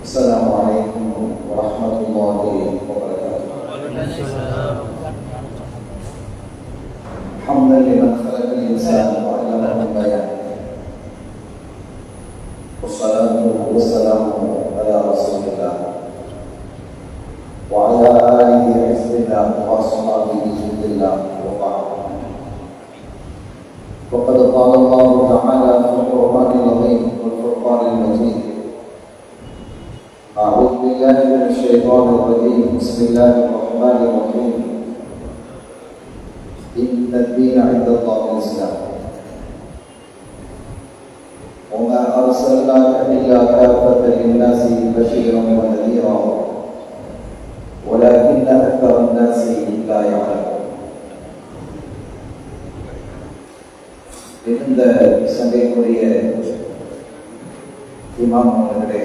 السلام عليكم ورحمة الله وبركاته. حمدا لمن خلق الإنسان وعلمه البيان، والصلاة والسلام على رسول الله وعلى آله حزب الله وأصحابه حزب الله وبعد. وقد قال الله تعالى في القرآن العظيم والفرقان المجيد: أعوذ بالله من الشيطان الرجيم، بسم الله الرحمن الرحيم، إن الدين عند الله الإسلام وما أرسلناك إلا كافة للناس بشيرا ونذيرا ولكن أكثر الناس لا يعلمون. இந்த சங்கைக்குரிய இமாம் அவர்களே,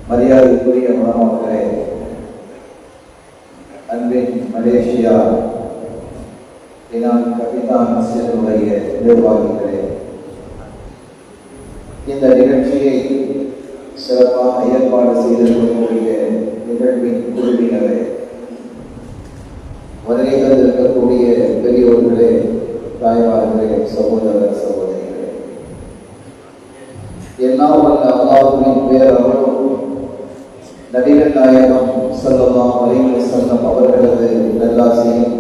மரியாதைக்குரிய மாணவர்களே, அன்பின் மலேசியா இனான் கபிதான் மஸ்ஜிதுடைய நிர்வாகிகளே, இந்த நிகழ்ச்சியை சிறப்பாக ஏற்பாடு செய்திருக்கக்கூடிய நிகழ்வின் குழுவினரே, வருகைகள் இருக்கக்கூடிய பெரியோர்களே, தாய்மார்களே, சகோதர சகோதரிகளே, எல்லாம் வல்ல அல்லாஹ்வின் பேரருளும் நபிகள் நாயகம் ஸல்லல்லாஹு அலைஹி வஸல்லம் அவர்களது நல்லாசியும்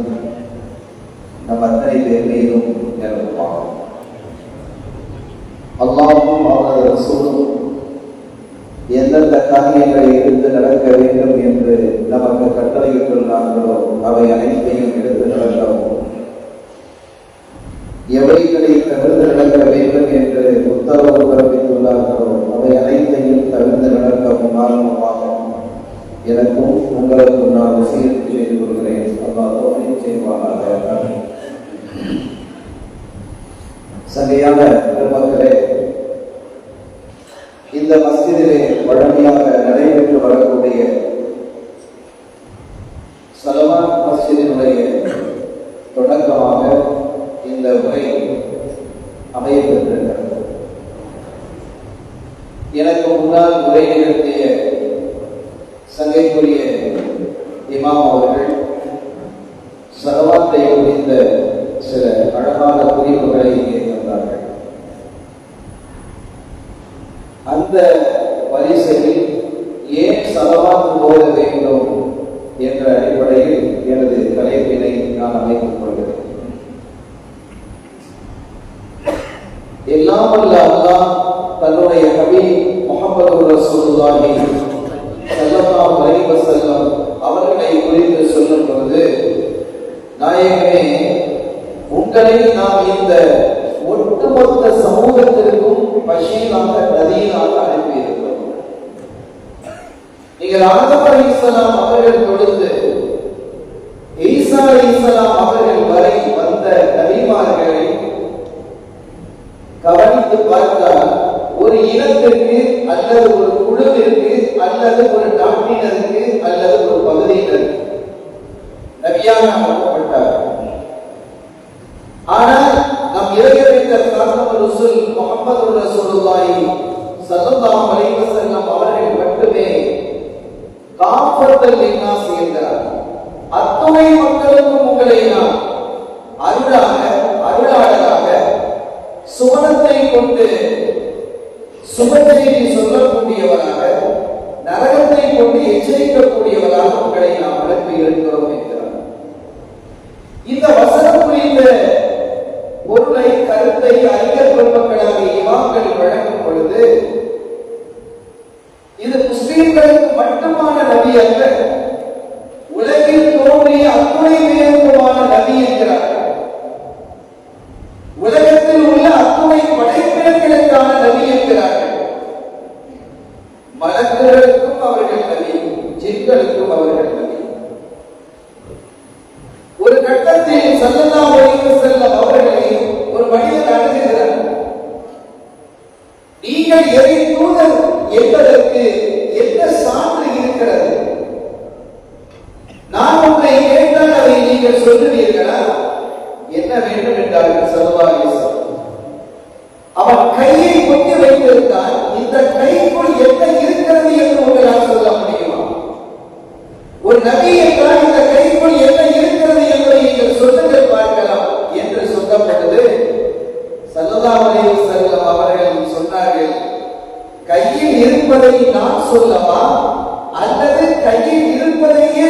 நம் அத்தனை பேர் மீதும் நிலவுமாக. அல்லாஹ்வும் அவரது ரசூலும் எந்தெந்த காரியங்களை எடுத்து நடக்க வேண்டும் என்று நமக்கு கட்டளையிட்டுள்ளார்களோ அவை அனைத்தையும் எடுத்து நடக்கவும், எவைகளை தவிர்த்து நடக்க வேண்டும் என்று உத்தரவு பிறப்பித்துள்ளார்களோ அவை அனைத்தையும் தவிர்த்து நடக்கவும் காரணமாக எனக்கும் உங்களுக்கும் நான் வசியத்து செய்து கொள்கிறேன். அல்லாஹ் தௌஃபீக் செய்வானாக. சங்கையான பெருமக்களே, இந்த மஸ்ஜிதிலே வழமையாக நடைபெற்று வரக்கூடிய ஸலவாத் மஸ்ஜிதினுடைய தொடக்கமாக இந்த உரை அமையப்பட்டிருக்கிறது. எனக்கு முன்னால் உரை நிகழ்த்திய சங்கைக்குரிய இமாம் அவர்கள் ஸலவாத்தை குறித்த சில அழகான குறிப்புகளை இங்கே தந்தார்கள். அந்த வரிசையில் ஏன் ஸலவாத் போட வேண்டும் என்ற அடிப்படையில் எனது தலைப்பினை நான் அமைத்துக் கொள்கிறேன். எல்லாம் வல்ல அல்லாஹ் தன்னுடைய ஹபீப் முஹம்மது ரசூலுல்லாஹி ஸல்லல்லாஹு அலைஹி வஸல்லம் அவர்களை குறித்து சொல்லும் பொழுது, நாயகமே, உங்களை நாம் இந்த ஒட்டுமொத்த சமூகத்திற்கும் பஷீராக நதியாக அனுப்பியிருக்கிறோம். நீங்கள் ஆதம் அலைஹிஸ்ஸலாம் அவர்கள் கொடுத்து ஈசா அலைஹிஸ்ஸலாம் அவர்கள் வரை வந்த நபிமார்களை கவனித்து பார்த்தால், ஒரு இனத்திற்கு அல்லது ஒரு குழுவிற்கு அல்லது ஒரு நாட்டினருக்கு அல்லது ஒரு பகுதியினருக்கு நபியாக அனுப்பப்பட்டார். ஆனால் நம் இறையமைச்சர் காத்தமுர் ரசூல் முஹம்மது ரசூலுல்லாஹி ஸல்லல்லாஹு அலைஹி வஸல்லம் அவர்கள் மட்டுமே காஃபத்தல் லின்னாஸ் என்றார். அத்துணை மக்களுக்கும் உங்களை நான் அருளாளராக சுவனத்தை கொண்டு சுபச்செய்தி சொல்லக்கூடியவராக, நரகத்தை கொண்டு எச்சரிக்கக்கூடியவராக உங்களை நாம் அனுப்பி இருக்கிறோம் என்கிறார். இந்த வசனம் குறித்த பொருளை, கருத்தை அறிஞர் பெருமக்களாக இமாம்கள் வழங்கும் பொழுது, இது முஸ்லிம்களுக்கு மட்டுமான நபி அல்ல, உலகில் தோன்றிய அத்துணை பேருக்குமான நபி என்கிறார். உலகத்தில் உள்ள அத்துணை படைப்பினங்களுக்கான நபி என்கிறார்கள். மலக்குகளுக்கும் அவர்கள் நபி, ஜின்களுக்கும் அவர்கள் நபி. ஒரு கட்டத்தில் ஸல்லல்லாஹு அலைஹி வஸல்லம் அவர்களை ஒரு மனிதன் அணுகுகிறார். நீங்கள் இறை தூதர் என்பதற்கு என்ன சான்று இருக்கிறது? நான் உங்களை கேட்டால் அதை நீங்கள் சொல்லுவீர்களா? என்ன வேண்டும் என்றார்கள் ஸல்லல்லாஹு அலைஹி வஸல்லம். அவன் கையை கொண்டு வைத்திருந்தான். இந்த கைக்குள் கையில் இருப்பதை நான் சொல்லவா அல்லது கையில் இருப்பதையே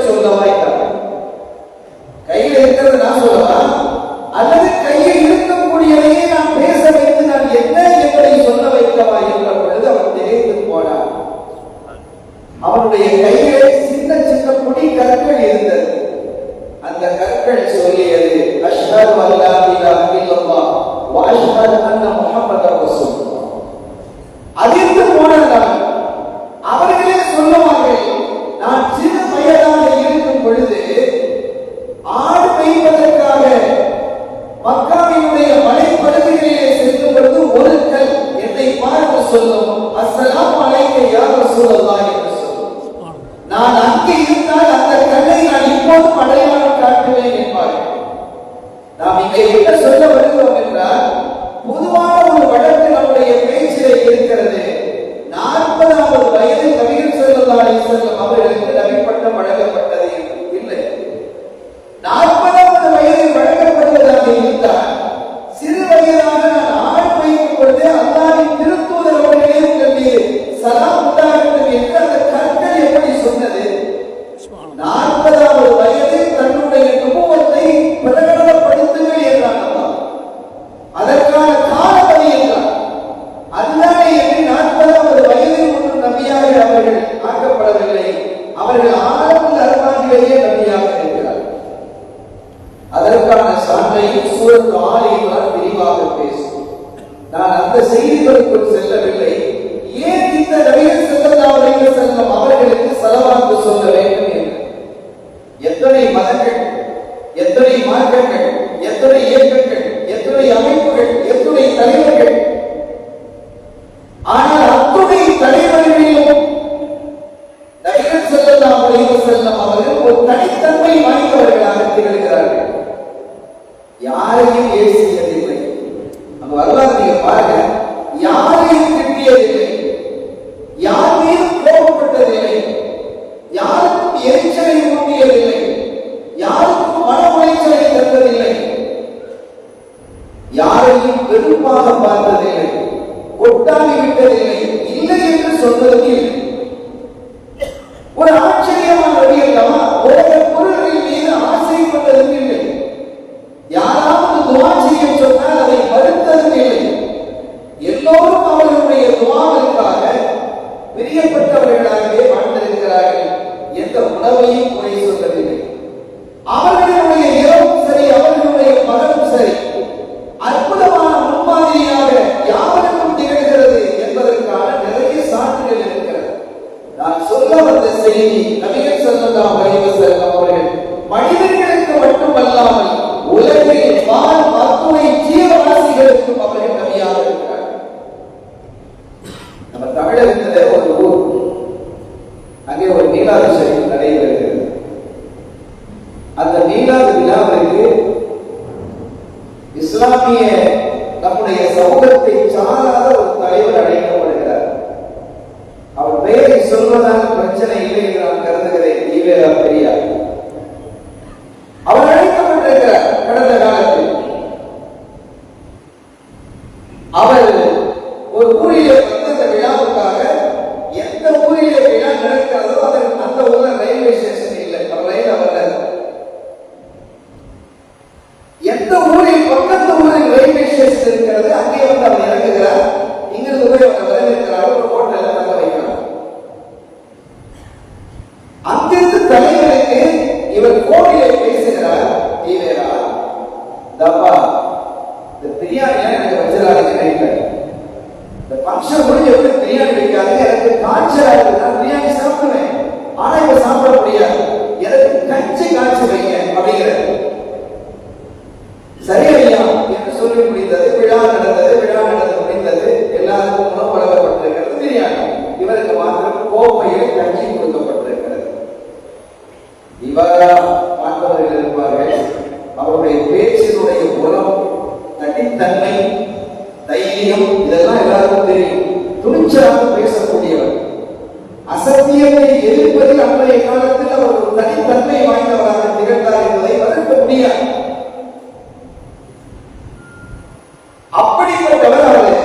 சொல்லவா என்றார். கையில் இருக்கிறது நான் சொல்லவா அல்லது கையில் இருக்கக்கூடியதையே நான் பேச வைத்து நான் என்ன என்பதை சொல்ல வைக்கவா என்ற பொழுது அவர் திகைத்து போனார். அவனுடைய கையிலே சின்ன சின்ன பொடி கற்கள் இருந்தது. அந்த கற்கள் சொல்லியது அஷ்ஹது அல்லா இலாஹ இல்லல்லாஹ் வ அஷ்ஹது அன்ன முஹம்மதர் ரசூலுல்லாஹ். அதிர்ந்து போனார்கள். அவர்களே சொல்லுவார்கள், நான் சிறு வயதாக இருக்கும் பொழுது ஆடு மேய்ப்பதற்காக மக்காவினுடைய மலைப்பகுதிகளிலே செல்லும் பொழுது ஒரு கல் என்னை பார்த்து சொல்லும், அஸ்ஸலாமு அலைக்க யா ரசூலல்லாஹ் என்று சொல்லும். நான் அங்கே இருந்தால் அந்த கல்லை நான் இப்போதும் அடையாளம் காட்டுவேன் என்பார்கள். நாம் இங்கே என்ன சொல்ல வருகிறோம் என்றால், பொதுவான ஒரு வழக்கு நம்முடைய பேச்சிலே இருக்கிறது. 40வது வயதில் நபிகள் ஸல்லல்லாஹு அலைஹி வஸல்லம் அவர்களுக்கு நபிப்பட்டம் வழங்கப்பட்டது இல்லை. 40வது வயதில் வழங்கப்படுவதாக இருந்தால், சிறு வயதாக நான் ஆடு மேய்க்கும் பொழுது அல்லாஹ்வின் திருத்தூதர் அவர்களே உங்கள் மீது சலாம் உண்டாகட்டும் என்று அந்த கற்கள் எப்படி சொன்னது? 40வது வயதில் தன்னுடைய நுபுவத்தை பிரகடனப்படுத்துங்கள் என்றான் அல்லாஹ். அதற்கான காலவரை என்றார். அதுதானே என்று 40வது வயதில் ஒரு நபியாக அவர்கள் ஆக்கப்படவில்லை. அவர்கள் ஆரம்ப அர்பானிலேயே நபியாக இருக்கிறார். அதற்கான சான்றை சூரத் ஆல் இம்ரான் விரிவாக பேசும். நான் அந்த செய்திகளுக்குள் செல்லவில்லை. ஏன் இந்த நபிகள் ஸல்லல்லாஹு அலைஹி வஸல்லம் அவர்களுக்கு ஸலவாத் சொல்ல வேண்டும் என்று. எத்தனை மதங்கள், எத்தனை மார்க்கங்கள், எத்தனை இயக்கங்கள், எத்தனை அமைப்புகள், எத்தனை தலைவர்கள், ஆனால் அத்துணை தலைவர்களிலும் நபிகள் ஸல்லல்லாஹு அலைஹி வஸல்லம் அவர்கள் ஒரு தனித்தன்மை வாய்ந்தவர்களாக திகழ்கிறார்கள். யாரையும் ஏசியதில்லை. அந்த வரலாறு நீங்க பாருங்க. யாரையும் திட்டியதில்லை, யார் மீதும் கோபப்பட்டதில்லை, யாருக்கும் எரிச்சலை ஊட்டியதில்லை, யாருக்கும் மன உளைச்சலை தந்ததில்லை, யாரையும் வெறுப்பாக பார்த்ததில்லை, ஒட்டாகி விட்டதில்லை, இல்லை என்று சொன்னதும் இல்லை. ஒரு ஆச்சரியமான வழி அல்லவா? உலக பொருள்கள் மீது ஆசை கொண்டதும் இல்லை. யாராவது துவா செய்ய சொன்னால் அதை மறுத்ததும் இல்லை. எல்லோரும் அவர்களுடைய துவாவிற்காக பிரியப்பட்டவர்களாகவே வாழ்ந்திருக்கிறார்கள். எந்த உணவையும் குறை சொல்லவில்லை. அவர்களுடைய இரவும் சரி, அவர்களுடைய பகலும் சரி, அற்புதமான முன்மாதிரியாக யாவருக்கும் திகழ்கிறது என்பதற்கான நிறைய சான்றுகள் இருக்கிறது. நான் சொல்ல வந்த செய்தி, நபிகள் ஸல்லல்லாஹு அலைஹி வஸல்லம் அவர்கள் மனிதர்களுக்கு மட்டுமல்லாமல் உலகில் வாழ் அத்துணை ஜீவராசிகளுக்கும் அவர்கள் நபியாக இருக்கிறார். நம்ம தமிழகத்துல ஒரு ஊர், அங்கே ஒரு மீலாது ஷரீஃப் நடைபெறுகிறது. அந்த மீலாது விழாவிற்கு இஸ்லாமிய நம்முடைய சமூகத்தை சாராத ஒரு தலைவர் அழைக்கப்படுகிறார். அவர் பெயரை சொல்வதால் பிரச்சனை இல்லை என்று நான் கருதுகிறேன். ஈவேரா பெரியார் அவர் அழைக்கப்பட்டிருக்கிறார். கடந்த காலத்தில் அவர் ஒரு ஊரிலே அந்த விழாவுக்காக, எந்த ஊரிலே விழா நடக்கிறதோ அந்த ஊர்ல ரயில்வே ஸ்டேஷன் இல்லை, ரயில் அவர்ல எந்த ஊரில் பக்கத்து ஊரில் ரயில்வே ஸ்டேஷன் இருக்கிறது அங்கே வந்து அவர் இறங்குகிறார். இங்கிருந்து போய் அவர் வரவேற்கிறார். ஒரு ஹோட்டல்ல தங்க வைக்கிறார். அங்கிருந்து தலைவருக்கு இவர் கோவிலே பேசுகிறார். ஈவேரா, தப்பா இந்த பிரியாணி எனக்கு வச்சிடாதீங்க நைட்ல. இந்த ஃபங்க்ஷன் முடிஞ்சு எப்படி பிரியாணி வைக்காதீங்க, எனக்கு காய்ச்சலா இருக்கு. நான் பிரியாணி சாப்பிடுவேன், ஆனா இப்ப சாப்பிட முடியாது, எனக்கு கஞ்சி காய்ச்சி வைங்க அப்படிங்கிறது. சரி ஐயா என்று சொல்லி முடிந்தது. விழா நடந்து முடிந்தது. எல்லாருக்கும் உணவு வழங்கப்பட்டிருக்கிறது, பிரியாணி. இவருக்கு மாத்திரம் கோப்பையில் கஞ்சி கொடுக்கப்பட்டிருக்கிறது. இவரா மாற்றவர்கள் இருப்பார்கள். அவருடைய பேச்சினுடைய குணம், தனித்தன்மை, தைரியம் இதெல்லாம் எல்லாருக்கும் தெரியும். துணிச்சலாக பேசக்கூடியவர், அசத்தியத்தை எதிர்ப்பதில் அன்றைய காலத்தில் அவர் ஒரு தனித்தன்மை வாய்ந்தவராக திகழ்ந்தார் என்பதை மறுக்க முடியாது. அப்படிப்பட்டவர் அவர்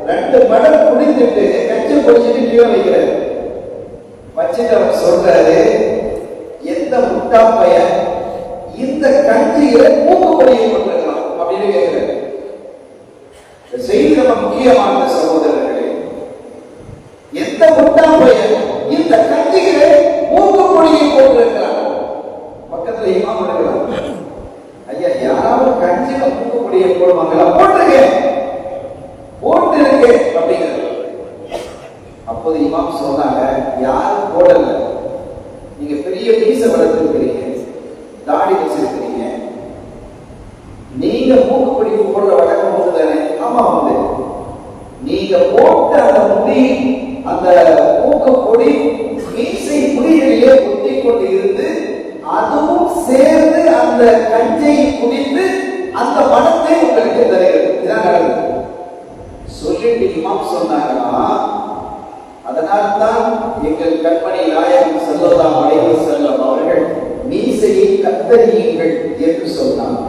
2 மடல் குடித்து போட்டுட்டு கஞ்சி பொடிச்சிட்டு கீழே வைக்கிறாரு. வச்சுட்டு அவர் சொல்றாரு, எந்த முட்டா பையன் இந்த கஞ்சியில மூக்குப்பொடியை போட்டிருக்கலாம் அப்படின்னு கேட்கிறாரு. இந்த செய்தி ரொம்ப முக்கியமான சகோதரர்களே. எந்த முட்டா பையன் இந்த கஞ்சியில மூக்குப்பொடியை போட்டிருக்கிறான்? பக்கத்துல இமாம் இருக்கிறான். ஐயா, யாராவது கஞ்சியில மூக்குப்பொடியை போடுவாங்களா? போட்டிருக்கேன் அப்படிங்கிறது. அப்போது இமாம் சொன்னாங்க, யாரும் போடல, நீங்க பெரிய மீச வளர்த்திருக்கிறீங்க, தாடி வச்சிருக்கிறீங்க, நீங்க மூக்குப்பொடி போடுற வழக்கம் உண்டு தானே? ஆமா உண்டு. நீங்க போட்ட அந்த முடி, அந்த மூக்குப்பொடி மீசை முடிகளிலே ஒட்டி கொண்டு இருந்து அதுவும் சேர்ந்து அந்த கஞ்சையை குடித்து அந்த மனத்தை உங்களுக்கு தருகிறது. இதான் நடக்குது. சொல்லிட்டு இமாம் சொன்னாங்கன்னா, அதனால்தான் எங்கள் கண்மணி நாயகம் ஸல்லல்லாஹு அலைஹி வஸல்லம் அவர்கள் மீசையை கத்தரியுங்கள் என்று சொன்னாங்க.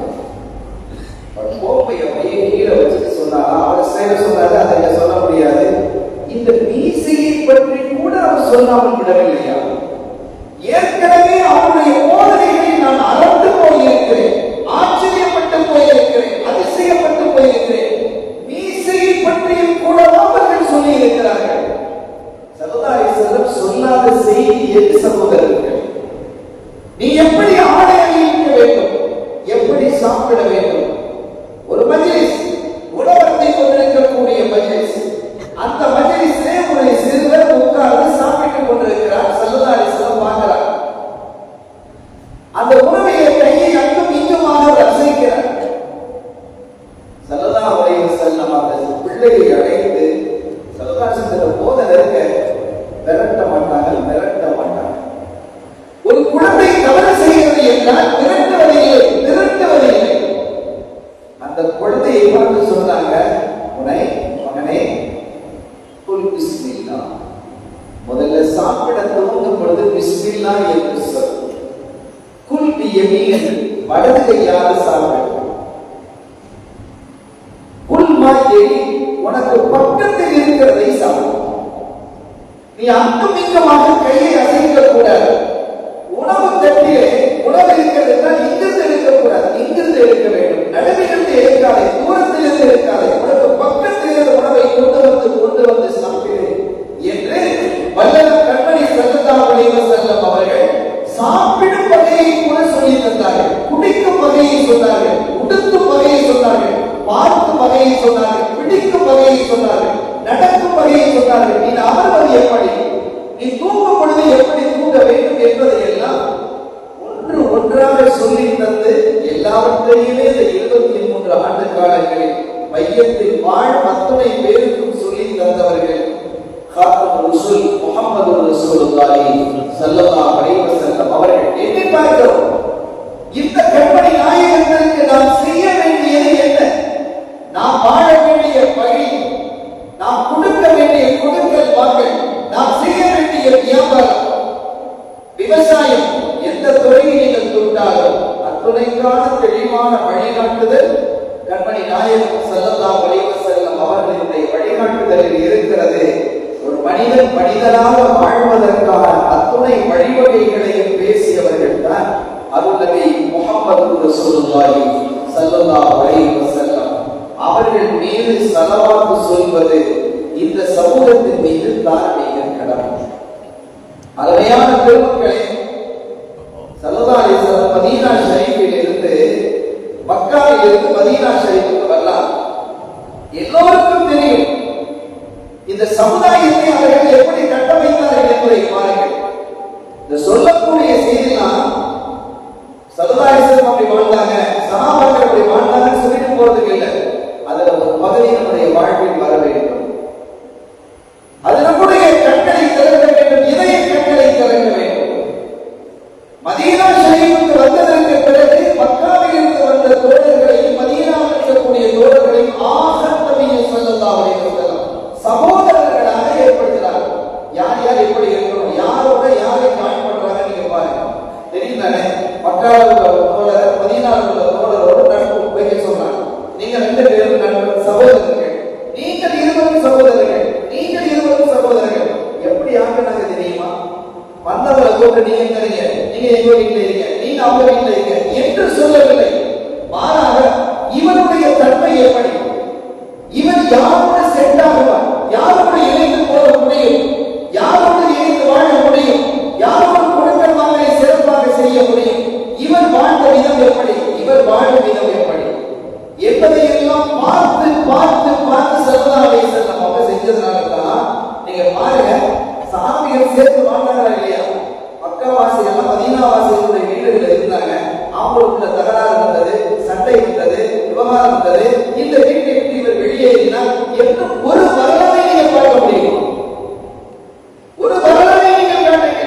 கோப்பையை அப்படியே கீழே வச்சுட்டு சொன்னாங்க. அவர் சேர சொன்னாரு, அதை சொல்ல முடியாது. இந்த மீசையை பற்றி கூட அவர் சொல்லாமல் விடவில்லையா? ஏற்கனவே அவருடைய போதனைகளை நான் அறந்து போயிருக்கிறேன், ஆச்சரியப்பட்டு போயிருக்கிறேன், அதிசயப்பட்டு போயிருக்கிறேன். மீசையை பற்றியும் கூட அவர்கள் சொல்லி இருக்கிறார்கள். ஸல்லல்லாஹு அலைஹி வஸல்லம் சொல்லாத செய்தி எது சகோதரர்கள்? நீ எப்படி ஆடை அணிய வேண்டும், எப்படி சாப்பிட வேண்டும்? ஒரு மஜ்லிஸ், உணவத்தை கொண்டிருக்கக்கூடிய மஜ்லிஸ், அந்த மஜ்லிஸிலே ஒரு சிறுவர் உட்கார்ந்து சாப்பிட்டுக் கொண்டிருக்கிறார். ஸல்லல்லாஹு அலைஹி வஸல்லம் பார்க்கிறார். அந்த உணவையை கையை அங்கும் இங்குமாக ரசிக்கிறார். ஸல்லல்லாஹு அலைஹி வஸல்லம் அந்த பிள்ளையை அழைத்து, ஸல்லல்லாஹு அலைஹி வஸல்லம் போதனை இருக்க விரட்ட மாட்டாங்க. ஒரு குழந்தை தவறு செய்கிறது என்றால் திருட்டுவதில்லை. அந்த குழந்தையை பார்த்து சொன்னாங்க, மகனே குல் பிஸ்மில்லாஹ், முதல்ல சாப்பிட துவங்கும் பொழுது பிஸ்மில்லாஹ் என்று சொல். குல் பியமீன், வலது கையால் சாப்பிடு. குல் மா யலி, உனக்கு பக்கத்தில் இருக்கிறதை சாப்பிடு. நீ அங்கும் இங்குமாக கையை அசைக்க கூடாது. உணவு தட்டிலே உணவு இருக்கிறது என்றால் இங்கிருந்து எடுக்கக்கூடாது, இங்கிருந்து எடுக்க வேண்டும். நடுவிலிருந்து எடுக்காதே, தூரத்திலிருந்து எடுக்காதே, உனக்கு பக்கத்தில் இருந்த உணவை கொண்டு வந்து சாப்பிடு என்று வல்லவர் கண்மணி ஸல்லல்லாஹு அலைஹி வஸல்லம் அவர்கள் சாப்பிடும் வகையை கூட சொல்லி தந்தார்கள். குடிக்கும் வகையை சொன்னார்கள், உடுத்தும் வகையை சொன்னார்கள், பார்க்கும் வகையை சொன்னார்கள், பிடிக்கும் வகையை சொன்னார்கள், நடக்கும் வகையை சொன்னார்கள். நீ அமர்வது எப்படி, நீ தூங்கும் பொழுது எப்படி தூங்க வேண்டும் என்பதை எல்லாம் ஒன்றாக சொல்லி தந்து எல்லாவற்றையுமே இந்த 23 ஆண்டு காலங்களில் மையத்தில் வாழ் அத்துணை பேருக்கும் சொல்லி தந்தவர்கள் காத்தமுர் ரசூல் முஹம்மது ரசூலுல்லாஹி ஸல்லல்லாஹு அலைஹி வஸல்லம் அவர்கள். எண்ணி பார்க்கிறோம், இந்த கண்மணி நாயகத்திற்கு நாம் செய்ய வேண்டியது என்ன? நாம் வாழ வேண்டிய வழி, நாம் கொடுக்க வேண்டிய கொடுக்கல் வாங்கல், நாம் செய்ய வேண்டிய வியாபாரம், விவசாயம், எந்த துறையை நீங்கள் தொட்டாலும் அத்துறைக்கான தெளிவான வழிகாட்டுதல் கண்மணி நாயகம் ஸல்லல்லாஹு அலைஹி வஸல்லம் அவர்களுடைய வழிகாட்டுதலில் இருக்கிறது. ஒரு மனிதன் மனிதனாக வாழ்வதற்கான அத்துணை வழிவகைகளையும் பேசியவர்கள் தான் அருள்நபி முஹம்மது ரசூலுல்லாஹி ஸல்லல்லாஹு அலைஹி வஸல்லம் அவர்கள் மீது ஸலவாத் சொல்வது இந்த சமூகத்தின் மீது தார்மீக கடமை. அருமையான பெருமக்களே, ஸல்லல்லாஹு அலைஹி வஸல்லம் மதீனா ஷரீஃபில் இருந்து மக்காவில் இருந்து மதீனா ஷரீஃபுக்கு வரலாம். எல்லோருக்கும் தெரியும் இந்த சமுதாயத்தை அவர்கள் எப்படி கட்டமைத்தார்கள் என்பதை பாருங்கள். இந்த சொல்லக்கூடிய செய்திலாம் ஸல்லல்லாஹு அலைஹி வஸல்லம் அப்படி வாழ்ந்தாங்க, சஹாபாக்கள் அப்படி வாழ்ந்தாங்கன்னு சொல்லிட்டு போறதுக்கு இல்லை. அதுல ஒரு பகுதி நம்முடைய வாழ்வில் வர வேண்டும். அது நம்முடைய கண்களை திறக்க வேண்டும், இதய கண்களை திறக்க வேண்டும். மதீனா ஷரீஃபுக்கு வந்ததற்கு பிறகு மக்காவில் இருந்து வந்த தோழர்களையும் மதீனாவில் இருக்கக்கூடிய தோழர்களையும் நபி ஸல்லல்லாஹு அலைஹி வஸல்லம் சகோதரர்களாக ஏற்படுத்தினார். யார் யார் எப்படி இருக்கணும், யாரோட யாரை ஜாயின் பண்றாங்க நீங்க பாருங்க. தெரியும் தானே, மக்காவில் உள்ள தோழர் மதீனாவில் உள்ள தோழரோடு நட்பு வைக்க சொன்னாங்க. நீங்க 2 பேரும் நண்பர்கள், சகோதரர்கள், நீங்கள் இருவரும் சகோதரர்கள், நீங்கள் ஒன்று நீங்க தரீங்க, நீங்க எங்க வீட்டில் இருக்க, நீங்க அவங்க வீட்டில் இருக்க என்று சொல்லவில்லை. மாறாக இவனுடைய தன்மை எப்படி, இவன் யாரோடு செட் ஆகுவான், யாரோடு இணைந்து போக முடியும், யாரோடு இணைந்து வாழ முடியும், யாரோடு குடும்பம் வாங்கலை சிறப்பாக செய்ய முடியும், இவர் வாழ்ந்த விதம் எப்படி, இவர் வாழும் விதம் எப்படி என்பதையெல்லாம் பார்த்து பார்த்து பார்த்து ஸல்லல்லாஹு அலைஹி வஸல்லம் அவங்க செஞ்சதுனால தான் நீங்க பாருங்க, சாமிகள் சேர்த்து வாழ்ந்தாங்களா இல்லையா? மக்காவாசிகள் மதீனாவாசிகளுடைய வீடுகளில் இருந்தாங்க, அவங்களுக்குள்ள தகராறு இருந்தது, சண்டை இருந்தது, விவகாரம் இருந்தது. இந்த வீட்டை விட்டு இவர் வெளியேறினால் என்று ஒரு வரலாறை நீங்க பார்க்க முடியுமா? ஒரு வரலாறை நீங்கள் காட்டுங்க.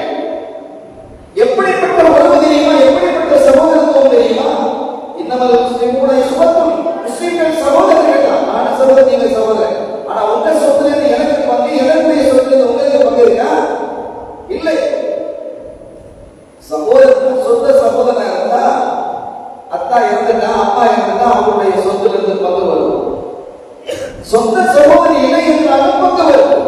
எப்படிப்பட்ட உறவு தெரியுமா, எப்படிப்பட்ட சகோதரத்துவம் தெரியுமா? இன்னமல் முஸ்லிமுடைய சுபத்தும், முஸ்லிம்கள் சகோதரர்கள் தான். நான் சகோதரன், நீங்க சகோதரன். ஆனா உங்க சொத்துல இருந்து எனக்கு பங்கு, என்னுடைய சொத்துல இருந்து உங்களுக்கு பங்கு இருக்கா? இல்லை. சகோதரன் சொந்த சகோதரன் இருந்தா, அத்தா இறந்துட்டா, அப்பா இறந்துட்டா, அவங்களுடைய சொத்துல இருந்து பங்கு வரும். சொந்த சகோதரி இல்லை என்றாலும் பங்கு வரும்.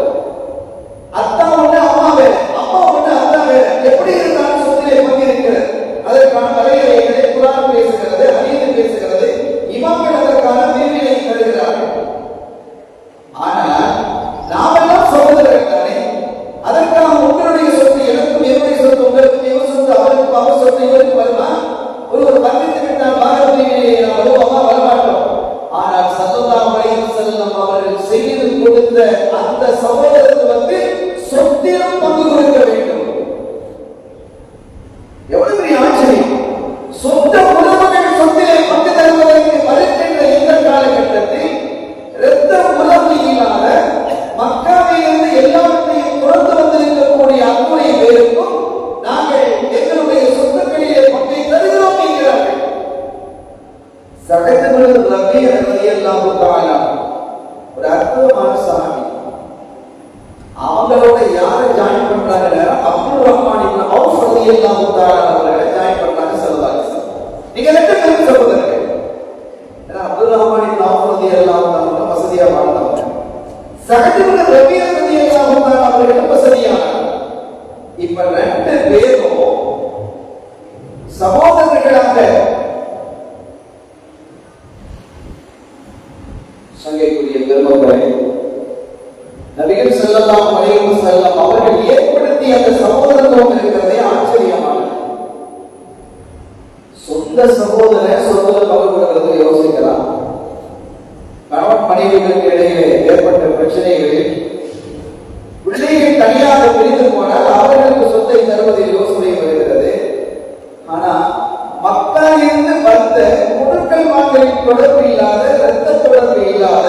அத்தா ஒண்ணு அம்மா வேற, அப்பா ஒண்ணு அத்தா வேற, எப்படி இருந்தாலும் சொத்திலே பங்கு இருக்கிறது. அதற்கான வரையறைகளை குர்ஆன் பேசுகிறது, ஹதீஸ் பேசுகிறது, இமாம்கள் அதற்கான விரிவினை தருகிறார்கள். ஆனால் நாமெல்லாம் சகோதரர்கள் தானே. அதற்காக உங்களுடைய சொத்து எனக்கும், என்னுடைய சொத்து உங்களுக்கும், இவர் சொத்து அவருக்கும், அவர் சொத்து இவருக்கு வருமா? ஒரு பக்கத்துக்கு நான் வருவமா வரமாட்டோம். ஆனால் ஸல்லல்லாஹு அலைஹி வஸல்லம் அவர்கள் செய்து கொடுத்த அந்த சகோதரத்துவத்தை சொத்திலும் பங்கு கொடுக்க வேண்டும். எவ்வளவு பெரிய ஆச்சரியம்! சொந்த உறவுகள் சொத்திலே பங்கு தருவதற்கு மறுக்கின்ற இந்த காலகட்டத்தில் இரத்த உறவு இல்லாத மக்காவிலிருந்து எல்லாவற்றையும் துறந்து வந்திருக்கக்கூடிய அத்துணை பேருக்கும் நாங்கள் எங்களுடைய சொத்துக்களிலே பங்கை தருகிறோம் என்கிறார்கள். சஅத் பின் ரபீ ரலியல்லாஹு தஆலா ஒரு அற்புதமான சஹாபி. அவங்களோட யாரை ஜாயின் பண்றாங்க? அப்துல் ரஹ்மான் இப்னு அவுஃப் ரலியல்லாஹு தஆலா அவர்களை ஜாயின் பண்றாங்க ஸல்லல்லாஹு அலைஹி வஸல்லம். நீங்க ரெண்டு பேரும் சகோதரர்கள். அப்துல் ரஹ்மான் இப்னு அவுஃப் ரலியல்லாஹு தஆலா வசதியா வாழ்ந்தவங்க. சஅத் பின் ரபீ ரலியல்லாஹு தஆலா அவர்கள் வசதியானவங்க. இப்ப ரெண்டு பேரும் சகோதரர்களாக சங்கைக்குரிய பெருமக்களே, நபிகள் ஸல்லல்லாஹு அலைஹி வஸல்லம் அவர்கள் ஏற்படுத்திய அந்த சகோதரத்துவம் இருக்கிறதே ஆச்சரியமானது. சொந்த சகோதரன் சொத்துல பங்கு கொடுக்கிறது யோசிக்கலாம். கணவன் மனைவிகளுக்கு இடையே ஏற்பட்ட பிரச்சனைகளில் பிள்ளைகள் தனியாக பிரிந்து போனால் அவர்களுக்கு சொத்தை தருவதில் யோசனை வருகிறது. ஆனா மக்களிலிருந்து வந்த கொடுக்கல் வாங்கலில் தொடர்பு இல்லாத, இரத்த தொடர்பு இல்லாத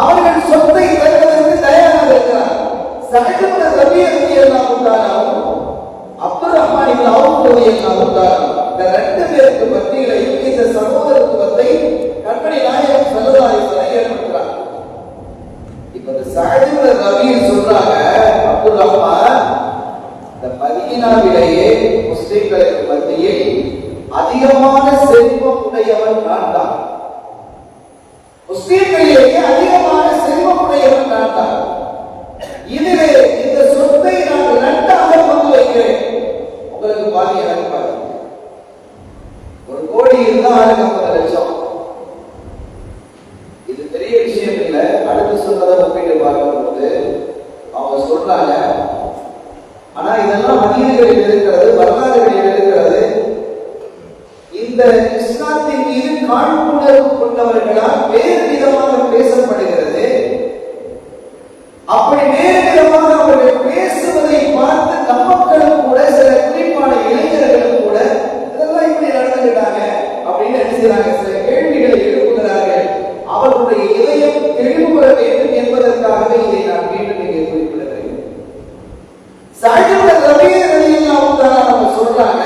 அவர்கள் சொத்தை தருவதற்கு தயாராக இருக்கிறார். சஅத் பின் ரபீ ரலியல்லாஹு தஆலா, அப்துல் ரஹ்மான் இப்னு அவுஃப் ரலியல்லாஹு தஆலா, இந்த ரெண்டு பேருக்கு மத்தியிலேயும் இந்த சகோதரத்துவத்தை கண்மணி நாயகம் ஸல்லல்லாஹு அலைஹி வஸல்லம் ஏற்படுத்துறார். இப்ப இந்த சஅத் பின் ரபீ சொல்றாங்க, அப்துல் ரஹ்மான், இந்த மதீனாவிலேயே முஸ்லிம்களுக்கு மத்தியில் அதிகமான செல்வம் உடையவன் நான் தான். முஸ்லிம்களிலேயே அதிகமான செல்வம் உடையவன் நான் தான். இதிலே இந்த சொத்தை நான் இரண்டாக பங்கு வைக்கிறேன். உங்களுக்கு பாதி, எனக்கு பாதி. 1 கோடி இருந்தா ஆளுக்கு 50 லட்சம். இது பெரிய விஷயம் இல்லை. அடுத்து சொன்னதை ஒப்பிட்டு பார்க்கும்போது அவங்க சொல்றாங்க, ஆனா இதெல்லாம் ஹதீஸ்களில் இருக்கிறது, வரலாறுகளில் இருக்கிறது. இந்த இஸ்லாத்தின் மீது காழ்ப்புணர்வு கொண்டவர்களால் வேறு விதமாக பேசப்படுகிறது. அப்படி வேறு விதமாக அவர்கள் பேசுவதை பார்த்து நமக்களும் கூட, சில குறிப்பான இளைஞர்களும் கூட இதெல்லாம் இப்படி நடந்துட்டாங்க அப்படின்னு நினைக்கிறாங்க. சில கேள்விகளை எழுப்புகிறார்கள். அவர்களுடைய இதயம் தெளிவுபெற வேண்டும் என்பதற்காகவே இதை நான் மீண்டும் இங்கே குறிப்பிடுகிறேன். சஅத் பின் ரபீ ரலியல்லாஹு தஆலா அவங்க சொல்றாங்க,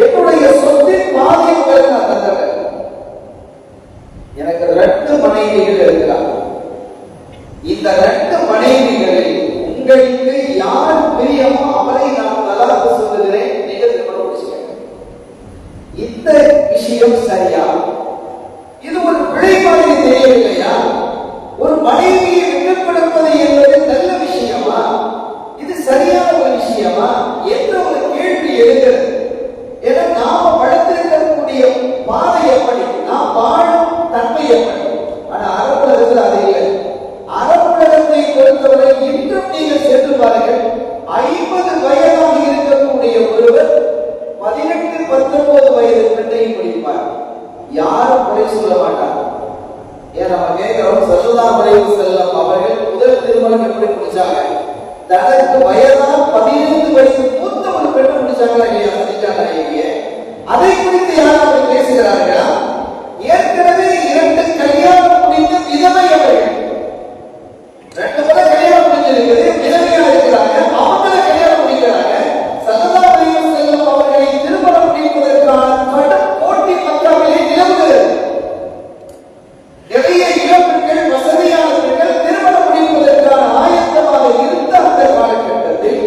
என்னுடைய சொத்தின் பாதியை உங்களுக்கு நான் தந்தேன். எனக்கு எழுகிறது. ஏன்னா நாம வளர்த்திருக்கக்கூடிய பாதை எப்படி, நாம் வாழும் தன்மை எப்படி. ஆனா அரபுலகத்தில் அது இல்லை. அரபுலகத்தை பொறுத்தவரை இன்றும் நீங்கள் சென்று பாருங்கள், 50 வயதாக இருக்கக்கூடிய ஒருவர் 18-19 வயது பெண்ணை முடிப்பார். யாரும் குறை சொல்ல மாட்டார். ஏன் நம்ம கேட்கிறோம், ஸல்லல்லாஹு அலைஹி வஸல்லம் அவர்கள் முதல் திருமணம் எப்படி முடிச்சாங்க? தனக்கு வயதான 15 வயது மூத்த ஒரு பெண்ணை முடிச்சாங்களா இல்லையா? செஞ்சாங்க. அதை குறித்து யாராவது பேசுகிறார்களா? ஏற்கனவே 2 கல்யாணம் முடிந்த விதவை அவர்கள், 2 முறை கல்யாணம் முடிஞ்சிருக்குது, விதவையாக இருக்கிறாங்க, அவங்களை கல்யாணம் முடிக்கிறாங்க. ஸல்லல்லாஹு அலைஹி வஸல்லம் அவர்களை திருமணம் முடிப்பதற்கான கடும் போட்டி மக்காவிலே நிலவுகிறது. நிறைய இளம்பெண்கள், வசதியான பெண்கள் திருமணம் முடிப்பதற்கான ஆயத்தமாக இருந்த அந்த காலகட்டத்தில்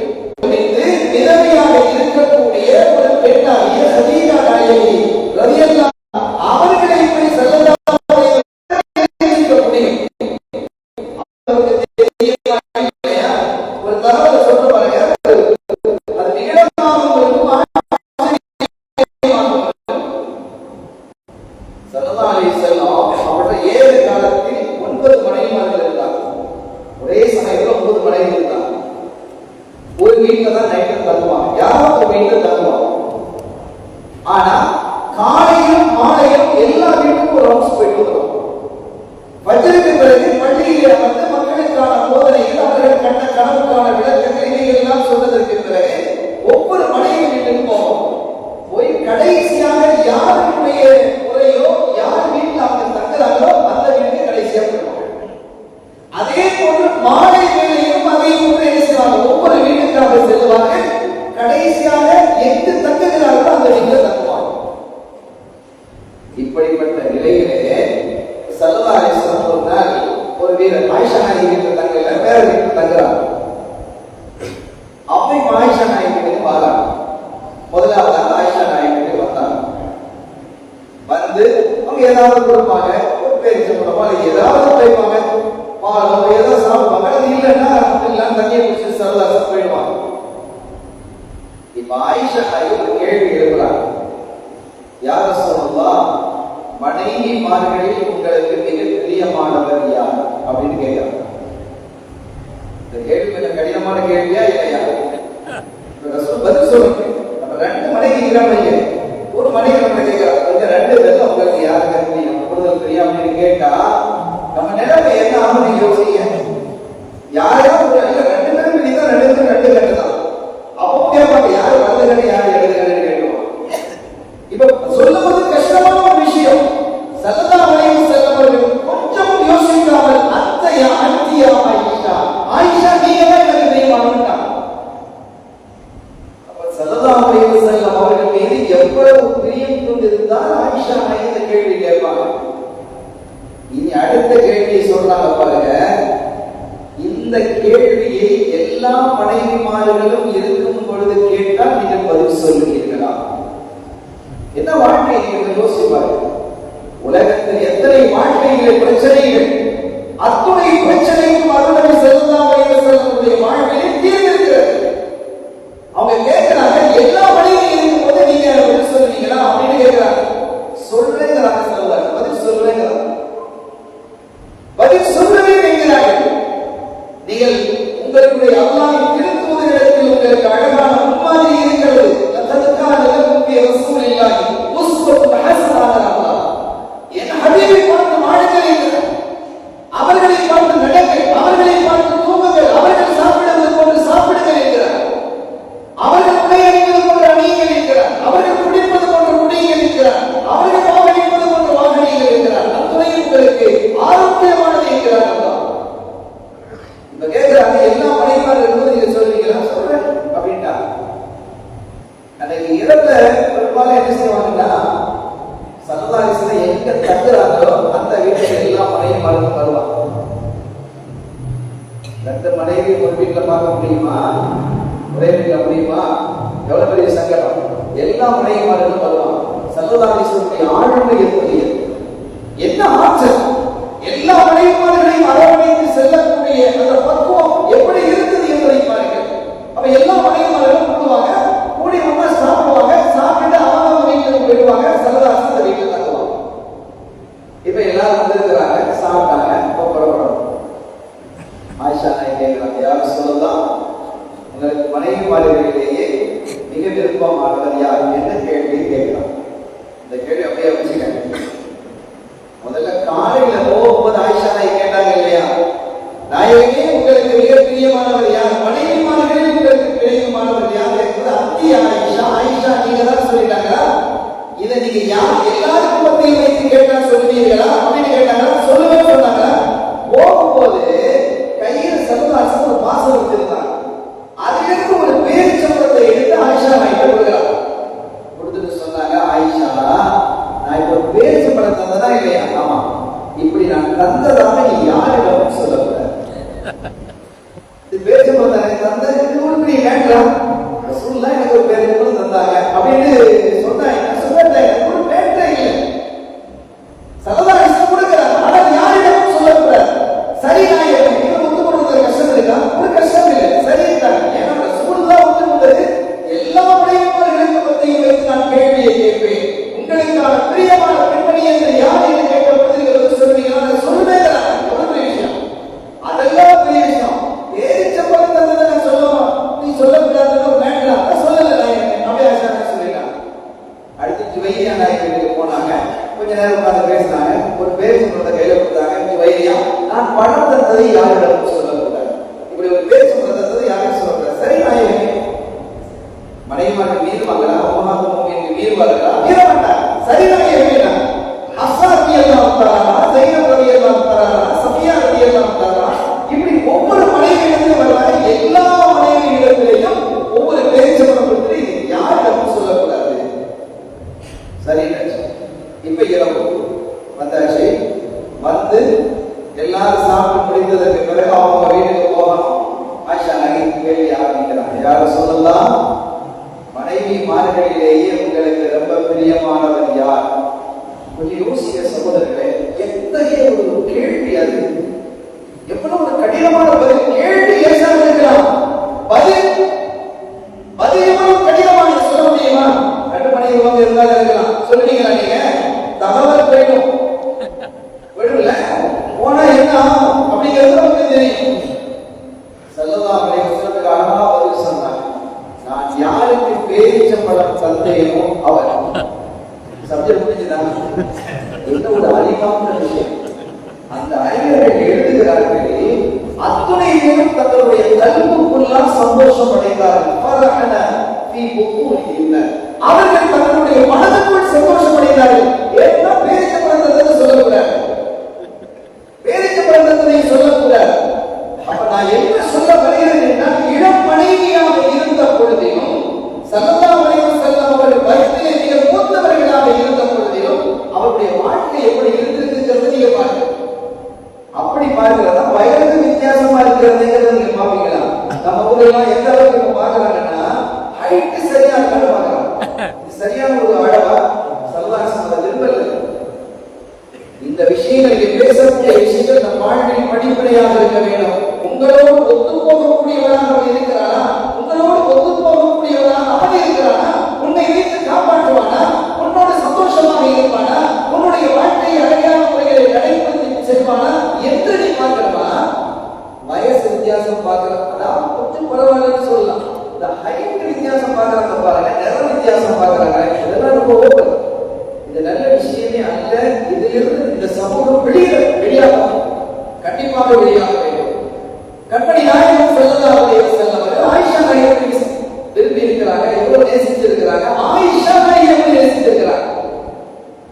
விதவையாக இருக்கக்கூடிய ஒரு பெண்ணாகிய ஹதீஜா நாயகி ரலியல்லாஹு அவர்களை இப்படி ஸல்லல்லாஹு அலைஹி வஸல்லம் இருக்க முடியும். ஒரு தகவலை சொல்ல பாருங்க, அது நிகழமாகவும் இருக்கும், ஸல்லல்லாஹு அலைஹி வஸல்லம் அவருடைய 7 காலத்தில் 9 மனைவிமார்கள் இருந்தாங்க. ஒரே சமயத்தில் 9 மனைவி இருந்தாங்க. ஒரு வீட்டில் தான் நைட்டு தங்குவாங்க, யாராவது ஒரு வீட்டில் தங்குவாங்க. ஆனா காலையிலும் மாலையிலும் எல்லா வீட்டுக்கும் ஒரு ரவுண்ட்ஸ் போயிட்டு வருவாங்க. ஃபஜ்ருக்கு பிறகு பள்ளியிலே அமர்ந்து மக்களுக்கான போதனைகள், அவர்கள் கண்ட கனவுக்கான விளக்கங்கள் இவையெல்லாம் சொன்னதற்கு பிறகு ஒவ்வொரு மனைவி வீட்டுக்கும் போவோம். போய் கடைசியாக யாருடைய முறையோ, யார் வீட்டில் அவங்க தங்குறாங்களோ அந்த வீட்டுக்கு கடைசியாக போயிடுவாங்க. அதே போன்று மாலை வேளையிலும் அதே போன்று என்ன செய்வாங்க, ஒவ்வொரு வீட்டுக்காக செல்வாங்க. கடைசியாக எங்கு தங்குகிறார்களோ அந்த வீட்டில் தங்குவாங்க. இப்படிப்பட்ட நிலையிலே ஸல்லல்லாஹு அலைஹி வஸல்லம் ஒரு நாள் ஒரு வீரர் ஆயிஷா நாயகி வீட்டில் தங்கல, வேற வீட்டில் தங்குறாங்க. அப்படி ஆயிஷா நாயகி வீட்டுக்கு வராங்க. முதலாவது ஆயிஷா நாயகி வீட்டுக்கு வந்தாங்க. வந்து அவங்க ஏதாவது கொடுப்பாங்க, ஒரு பேரிச்சை பழமோ ஏதாவது வைப்பாங்க, பாலோ ஏதாவது சாப்பிடுவாங்க. அது இல்லைன்னா எல்லாம் தண்ணியை குடிச்சு ஸல்லல்லாஹு போயிடுவாங்க. இப்ப ஆயிஷா நாயகி ஒரு கேள்வி எழுப்புறாங்க, யா ரசூலல்லாஹ், மனைவிமார்களில் உங்களுக்கு மிக பிரியமானவர் யார் அப்படின்னு கேட்கிறாங்க. இந்த கேள்வி கொஞ்சம் கடினமான கேள்வியா இல்லையா? ரசூல் பதில் சொல்லுங்க. நம்ம 2 மனைவி இருக்கிறாங்க, ஒரு மனைவி நம்ம கேட்கிறாங்க, இந்த 2 பேர்ல உங்களுக்கு யாருக்கு பிரியம், கூடுதல் பிரியம் அப்படின்னு கேட்டா நம்ம நிலைமை என்ன ஆகும் நீங்க யோசிங்க. யாரும் 2 பேரும் பிடித்தா 2 பேரும் 2 கட்டு தான். அப்போ கேட்பாங்க, யாரு வலது கட்டு யாரு இடது கட்டுன்னு கேட்பாங்க. இப்ப சொல்லுவது கஷ்டமான ஒரு விஷயம். ஸல்லல்லாஹு அலைஹி வஸல்லம் அவர்கள் கொஞ்சம் யோசிக்காமல் அத்தையா அன்தியா ஆயிஷா, ஆயிஷா நீங்க தான் எனக்கு பிரியமானவங்க. அப்ப ஸல்லல்லாஹு அலைஹி வஸல்லம் அவர்கள் மீது எவ்வளவு பிரியம் கொண்டிருந்தால் ஆயிஷா இந்த கேள்வி கேட்பாங்க. இனி அடுத்த கேள்வியை சொல்றாங்க பாருங்க, இந்த கேள்வியை எல்லா மனைவிமார்களும் இருக்கும் பொழுது கேட்டால் நீங்கள் பதில் சொல்லுவீர்களா? என்ன வாழ்க்கை நீங்க யோசிப்பாரு. உலகத்தில் எத்தனை வாழ்க்கையிலே பிரச்சனைகள், அத்துணை பிரச்சனைக்கும் அருள்நபி ஸல்லல்லாஹு அலைஹி வஸல்லம் வாழ்க்கையை தீர்ந்திருக்கிறது. அவங்க கேட்கிறாங்க, எல்லா மனைவியும் இருக்கும் போது நீங்க பதில் சொல்லுவீங்களா அப்படின்னு கேட்கிறாங்க. சொல்றேங்கிறாங்க ஸல்லல்லாஹு, பதில் சொல்றேங்கிறாங்க. பதில் சொல்லவே வைக்கிறார்கள். நீங்கள் உங்களுடைய அல்லாஹ்வின் திருத்தூதரிடத்தில் உங்களுக்கு அழகான முன்மாதிரி இருக்கிறது. லக்கத்கான லக்கும் ஃபீ ரசூலில்லாஹி உஸ்வத்துன் ஹஸனத்துன். என் ஹபீபை பார்த்து வாழுங்கள், அவர்களை பார்த்து நடங்கள், அவர்களை பார்த்து தூங்குங்கள், அவர்கள் சாப்பிடுவது போன்று சாப்பிடுங்கள் என்கிறார். அவர்கள் உடையணிவது போன்று அணியுங்கள் என்கிறார். அவர்கள் குடிப்பது போன்று குடியுங்கள் என்கிறார். அவர்கள் வாகனிப்பது போன்று வாகனியுங்கள் என்கிறார். அத்துணை உங்களுக்கு ஆரோக்கியமானது என்கிறார். இப்ப கேட்கிறாங்க, எல்லா மனைவிமார்கள் இருக்கும்போது நீங்க சொல்றீங்களா? சொல்றேன் அப்படின்ட்டா. அன்னைக்கு இரவுல பெரும்பாலும் என்ன செய்வாங்கன்னா, ஸல்லல்லாஹு அலைஹி வஸல்லம் எங்க தங்குறாங்களோ அந்த வீட்டுக்கு எல்லா மனைவிமார்களும் வருவாங்க. 2 மனைவி ஒரு வீட்டுல பார்க்க முடியுமா? ஒரே வீட்டுல முடியுமா? எவ்வளவு பெரிய சங்கடம். எல்லா மனைவிமார்களும் வருவாங்க. ஸல்லல்லாஹு அலைஹி வஸல்லம் ஆளுமை எப்படி, என்ன ஆற்றல், எல்லா மனைவிமார்களையும் அரவணைத்து செல்லக்கூடிய அந்த பக்குவம் எப்படி இருக்குது என்பதை பாருங்கள். அப்ப எல்லா மனைவிமார்களும் கூடுவாங்க. கூடி ஒன்னா உங்களுக்கு மனைவிமார்களிலேயே மிக விருப்பமானவர் யார் என்ன கேள்வி கேட்கலாம். இந்த கேள்வி அப்படியே வச்சுக்கங்க. முதல்ல காலையில போகும்போது ஆயிஷா நாய் கேட்டாங்க இல்லையா, நாயகமே உங்களுக்கு மிக பிரியமானவர் யார், மனைவிமார்களே உங்களுக்கு பிரியமானவர் யார் என்பது அத்தி ஆயிஷா. ஆயிஷா நீங்க தான் சொல்லிட்டாங்களா, இதை நீங்க யார் எல்லாருக்கும் மத்தியில் வைத்து கேட்டா சொல்லுவீர்களா அப்படின்னு கேட்டாங்களா, சொல்லவே சொன்னாங்களா. போகும்போது கையில் செல்வாசம் ஒரு வாசல் வச்சிருந்தாங்க, அதிலிருந்து ஒரு பேரிச்சம்பழத்தை எடுத்து ஆயிஷா நாய்க்கு கொடுக்குறாங்க. கொடுத்துட்டு சொன்னாங்க, ஆயிஷா நான் இப்ப பேரிச்சம்பழம் தந்ததா இல்லையா, ஆமா, இப்படி நான் தந்ததாக நீ யாரிடம் சொல்லக்கூடாது. இது பேரிச்சம்பழம் எனக்கு தந்தது உனக்கு நீ வேண்டாம், ரசூலுல்லாஹ் எனக்கு ஒரு பேரிச்சம்பழம் தந்தாங்க அப்படின்னு சொன்னாங்க. சொல்லல, ஒரு பேட்டே இல்லை, சல்லல்லாஹு அலைஹி வஸல்லம் கொடுக்கிறாங்க, ஆனால் யாரிடம் சொல்லக்கூடாது. சரி நாயகம் இது ஒத்து கொடுத்தது கஷ்டம் இருக்கா, ஒரு கஷ்டம் இல்லை, சரி இருக்காங்க. ஏன்னா ரசூலுல்லாஹ் ஒத்து கொடுத்தது எல்லா மனைவிமார்களுக்கு மத்தியில் வைத்து நான் கேள்வியை கேட்பேன், உங்களுக்கான பிரியமான பெண்மணி என்று யார் என்று கேட்கப்படுகிறது சொல்லுவீங்களா, சொல்லுவே ஒரு பெரிய விஷயம், அதெல்லாம் பெரிய விஷயம். பேரிச்சம்பழம் தந்ததை நான் சொல்லுவோம், நீ சொல்லக்கூடாதுன்னு வேண்டாம், சொல்லல நாயகம் அப்படியே ஆஷா சொல்லிட்டாங்க. அடுத்து ஜுவைரியா நாயகத்துக்கு போனாங்க, கொஞ்ச நேரம் உட்கார்ந்து பேசினாங்க, ஒரு பேரிச்சம்பழத்தை கையில கொடுத்தாங்க. ஜுவைரியா நான் பணம் தந்ததை யாரிடம் சொல்லக்கூடாது, இப்படி ஒரு பேரிச்சம்பழம் தந்ததை யாரும் சொல்லக்கூடாது. சரி நாயகமே, மனைவிமார்கள் மீறுவாங்களா, உம்மஹாத்துல் மீறுவார்களா, மீற மாட்டாங்க. சரி நாயகமே, ஹஃப்ஸா ரலியல்லாஹு தஆலா, ஸைனப் ரலியல்லாஹு தஆலா, சஃபியா ரலியல்லாஹு தஆலா, இப்படி ஒவ்வொரு மனைவியிடத்திலும் வருவாங்க. எல்லா மனைவியிடத்திலையும் ஒவ்வொரு பேரிச்சம்பழம் கொடுத்து யாரிடம் சொல்லக்கூடாது. சரி, இப்ப இரவு வந்தாச்சு, வந்து எல்லாரும் சாப்பிட்டு முடிந்ததற்கு பிறகு அவங்க வீட்டுக்கு போகணும். ஆயிஷா நகை கேள்வி ஆரம்பிக்கிறாங்க, யாரும் சொல்லலாம், மனைவிமார்களிலேயே உங்களுக்கு ரொம்ப பிரியமானவர் யார். கொஞ்சம் யோசிக்க சகோதரர்களே, எத்தகைய ஒரு கேள்வி அது, எவ்வளவு ஒரு கடினமான பதில். கேள்வி லேசாக இருக்கலாம், பதில் எவ்வளவு கடினமான சொல்ல முடியுமா. 2 மணி இருந்தாலும் இருக்கலாம், சொல்லுவீங்களா நீங்க, தகவல் வேணும் விடுல போனா என்ன அப்படிங்கிறது நமக்கு தெரியும். ஸல்லல்லாஹு அலைஹி வஸல்லம் அழகா பதில் சொன்னாங்க, நான் யாருக்கு பேரிச்சம்பழம் தந்தேனோ அவர். சப்ஜெக்ட் முடிஞ்சுதான். என்ன ஒரு அறிவான விஷயம். அந்த அறிஞர்கள் எழுதுகிறார்கள், அத்துணை பேரும் தங்களுடைய கல்புக்குள்ளால் சந்தோஷம் அடைந்தார்கள். அவர்கள் தங்களுடைய மனதுக்குள் சந்தோஷம் அடைந்தார்கள். ஏன்னா பேரிச்சம்பழம் தந்ததை சொல்லக்கூடாது, பேரிச்சம்பழம் தந்ததை சொல்லக்கூடாது. அப்ப நான் என்ன சொல்ல வருகிறேன் என்றால், இளம் மனைவியாக இருந்த பொழுதிலும் ஸல்லல்லாஹு அலைஹி வஸல்லம் அவர்கள் வயதிலே மிக மூத்தவர்களாக இருந்த பொழுதிலும் அவருடைய வாழ்க்கை எப்படி இருந்திருக்குங்கிறத நீங்க பாருங்க. அப்படி பார்க்கிறதா வயது வித்தியாசமா இருக்கிறதுங்கிறத நீங்க பாப்பீங்களா. நம்ம ஊரெல்லாம் எந்த அளவுக்கு பாக்குறாங்கன்னா, ஹைட் சரியா இருக்கான்னு பாக்குறாங்க. சரியான ஒரு அளவா ஸல்லல்லாஹு அலைஹி வஸல்லம் விரும்பல. இந்த விஷயங்கள் இங்கே பேசக்கூடிய விஷயங்கள் நம் வாழ்வில் படிப்படியாக இருக்க வேண்டும். உங்களோடு ஒத்து போகக்கூடியவராக அவன் இருக்கிறானா, உங்களோடு ஒத்து போகக்கூடியவராக அவன் இருக்கிறானா, உன்னை வைத்து காப்பாற்றுவானா, உன்னோட சந்தோஷமாக இருப்பானா, உன்னுடைய வாழ்க்கையை அழகான முறைகளை நடைபெறுத்தி செல்வானா என்று நீ பார்க்கிறவா. வயசு வித்தியாசம் பார்க்கிறா கொஞ்சம் பரவாயில்லன்னு சொல்லலாம். இந்த ஹைட் வித்தியாசம் பார்க்கறாங்க பாருங்க, நிற வித்தியாசம் பார்க்கறாங்க, இதெல்லாம் ரொம்ப ஓவர். இது நல்ல விஷயமே அல்ல. இதிலிருந்து இந்த சமூகம் வெளியாகும், கண்டிப்பாக வெளியாக வேண்டும். கண்மணி நாயகம் ஸல்லல்லாஹு அலைஹி வஸல்லம் ஆயிஷா நாயகத்தை விரும்பி இருக்கிறாங்க, எவ்வளவு நேசிச்சிருக்கிறாங்க. ஆயிஷா நாயகத்தை நேசிச்சிருக்கிறாங்க.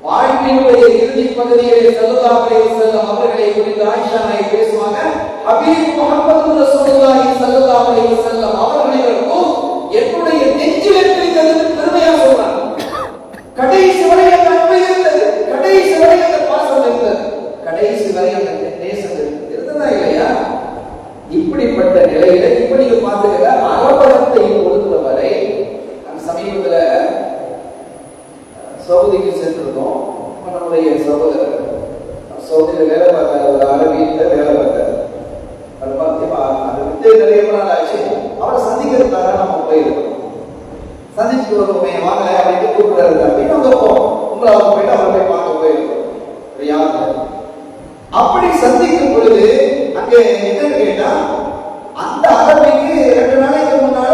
வாழ்க்கையினுடைய இறுதி பகுதியிலே ஸல்லல்லாஹு அலைஹி வஸல்லம் அவர்களை குறித்து ஆயிஷா நாயகி பேசுவாங்க. ஹபீப் முஹம்மது ரசூலுல்லாஹி ஸல்லல்லாஹு அலைஹி வஸல்லம் அவர்களுக்கும் என்னுடைய நெஞ்சிலே பிடித்தது பெருமையா சொல்றாங்க. கடைசி வரை அந்த அன்பு இருந்தது, கடைசி வரை அந்த பாசம் இருந்தது, கடைசி வரை அந்த நேசம் இருந்ததா இல்லையா. இப்படிப்பட்ட நிலையில இப்படி பார்த்துக்கிற அரபகத்தை பொறுத்தவரை சமீபத்தில் சவுதிக்கு சென்றிருந்தோம். நம்முடைய சகோதரர் சவுதியில் வேலை பார்த்தார், ஒரு அரபியில வேலை பார்த்தார். அது பார்த்தீங்கன்னா அது விட்டு நிறைய நாள் ஆச்சு. அவரை சந்திக்கிறதுக்காக நம்ம போயிருக்கோம். சந்திச்சுட்டு வருவோமே வாங்க அப்படின்னு கூப்பிடுறாரு அப்படின்னு அங்க போவோம். உங்களை அவங்க போயிட்டு அவரை போய் பார்க்க போயிருக்கோம். அப்படி சந்திக்கும் பொழுது அங்கே என்னன்னு கேட்டா, அந்த அரபிக்கு 2 நாளைக்கு முன்னாடி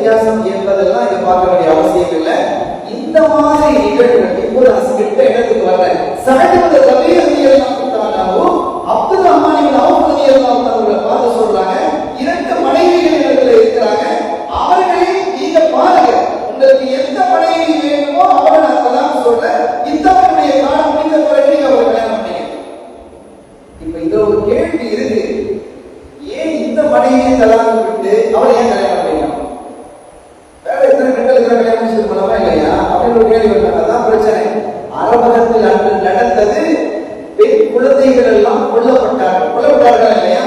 வித்தியாசம் என்பதெல்லாம் இதை பார்க்க வேண்டிய அவசியம் இல்லை. இந்த மாதிரி நிகழ்வுகள் இப்போது கிட்ட இடத்துக்கு வர சஹீஹ் ரலியல்லாஹு அப்துல் ரஹ்மான் இப்னு அவுஃப் ரலியல்லாஹு தஆலா பார்த்து சொல்றாங்க, 2 மனைவிகள் இடத்துல இருக்கிறாங்க, அவர்களை நீங்க பாருங்க, உங்களுக்கு எந்த மனைவி வேணுமோ அவரை நான் தலாக் சொல்றேன், இத்தகைய காலம் முடிந்த பிறகு நீங்க அவரை கல்யாணம் பண்ணீங்க. இப்ப இதுல ஒரு கேள்வி இருக்கு, ஏன் இந்த மனைவியை தலாக் விட்டு அவரை ஏன் கல்யாணம் பண்ணீங்க? வேற எத்தனை பெண்களுக்கு கல்யாணம் செய்து கொள்ளவா இல்லையா அப்படின்னு ஒரு கேள்வி வந்தாங்க. அதான் பிரச்சனை. அரபகத்தில் நடந்தது, பெண் குழந்தைகள் எல்லாம் கொல்லப்பட்டார்கள் இல்லையா?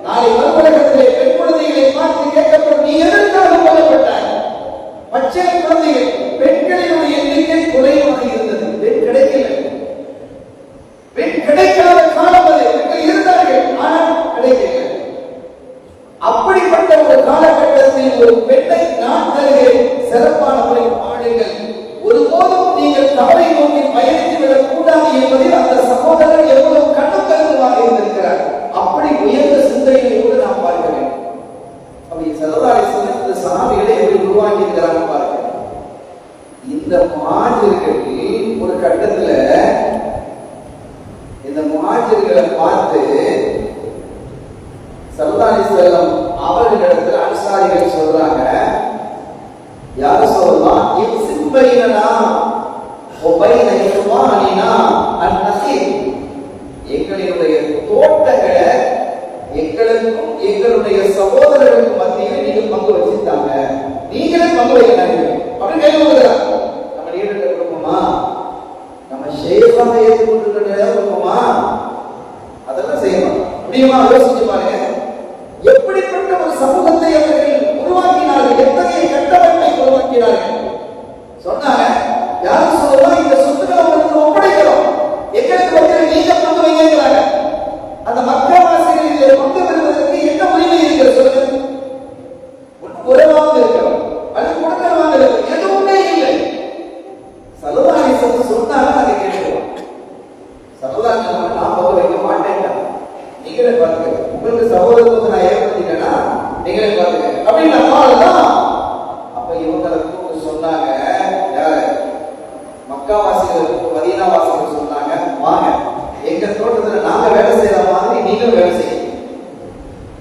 நாளை மறுபலகத்திலே பெண் குழந்தைகளை பார்த்து கேட்கப்படும், நீ எதற்காக கொல்லப்பட்டாய்? பச்சை குழந்தைகள், பெண்களினுடைய எண்ணிக்கை குறைவாக இருந்தது, பெண் கிடைக்கல, பெண் கிடைக்காத காலம் அது. பெண்கள் இருந்தார்கள், ஆனால் கிடைக்கல. அப்படிப்பட்ட ஒரு காலகட்டத்தில் ஒரு பெண்ணை நான் தருகிறேன், சிறப்பான முறையில் பாடுங்கள், ஒருபோதும் நீங்கள் தவறை நோக்கி பயணித்து விடக் கூடாது என்பதில் அந்த சகோதரர் எவ்வளவு கண்ணும் கருத்துமாக இருந்திருக்கிறார். அப்படி உயர்ந்த சிந்தனையோடு நாம் பார்க்க வேண்டும். அப்படி ஸல்லல்லாஹு அலைஹி வஸல்லம் இந்த சஹாபிகளை எப்படி உருவாக்கி இருக்கிறாங்க பாருங்க. இந்த முஹாஜிர்கள் ஒரு கட்டத்துல இந்த முஹாஜிர்களை பார்த்து ஸல்லல்லாஹு அலைஹி வஸல்லம் அவர்களிடத்தில் அன்சாரிகள் சொல்றாங்க, யா ரசூலல்லாஹ் இஃஸிம் பைனனா வ பைன இஹ்வானினா அன்-நஸீர், எங்களுடைய தோட்டங்களை எங்களுக்கும் எங்களுடைய சகோதரர்களுக்கும் மத்தியில் நீங்கள் பங்கு வச்சிருந்தாங்க, நீங்களே பங்கு வைக்கிறாங்க அப்படின்னு கேட்கிறாங்க. நம்ம லீடர்கிட்ட கொடுப்போமா? நம்ம ஷேஃபாக ஏற்றுக்கொண்டிருக்கிற கொடுப்போமா? அதெல்லாம் செய்யணும். முடியுமா? யோசிச்சு பாருங்க. எப்படிப்பட்ட ஒரு சமூகத்தை அவர்கள் உருவாக்கினார்கள், எத்தகைய கட்டமைப்பை உருவாக்கினார்கள். சொன்னாங்க, யாரும் சொல்லலாம், இந்த சொத்துக்களை உங்களுக்கு ஒப்படைக்கிறோம், எங்களுக்கு வந்து நீங்க பங்கு வைக்கிறாங்க. அந்த மக்கள்வாசிகள் இதில் பங்கு பெறுவதற்கு என்ன உரிமை இருக்கிறது சொல்லுங்க? உறவாக இருக்கிறோம், அது கொடுக்கிறவாக இருக்கு, எதுவுமே இல்லை. ஸல்லல்லாஹு அலைஹி வஸல்லம் சொன்னாங்க, அதை கேட்கிறோம். ஸல்லல்லாஹு அலைஹி வஸல்லம் நான் பங்கு வைக்க மாட்டேன், நீங்களே பாருங்க, உங்களுக்கு சகோதரத்துவத்தை நான் ஏற்படுத்திட்டேன்னா நீங்களே பாருங்க அப்படின்னு தான். அப்ப இவங்களுக்கு சொன்னாங்க, யாரு? மக்காவாசிகள் மதீனாவாசிகள் சொன்னாங்க, வாங்க எங்க தோட்டத்துல நாங்க வேலை செய்யற மாதிரி நீங்களும் வேலை செய்யுங்க.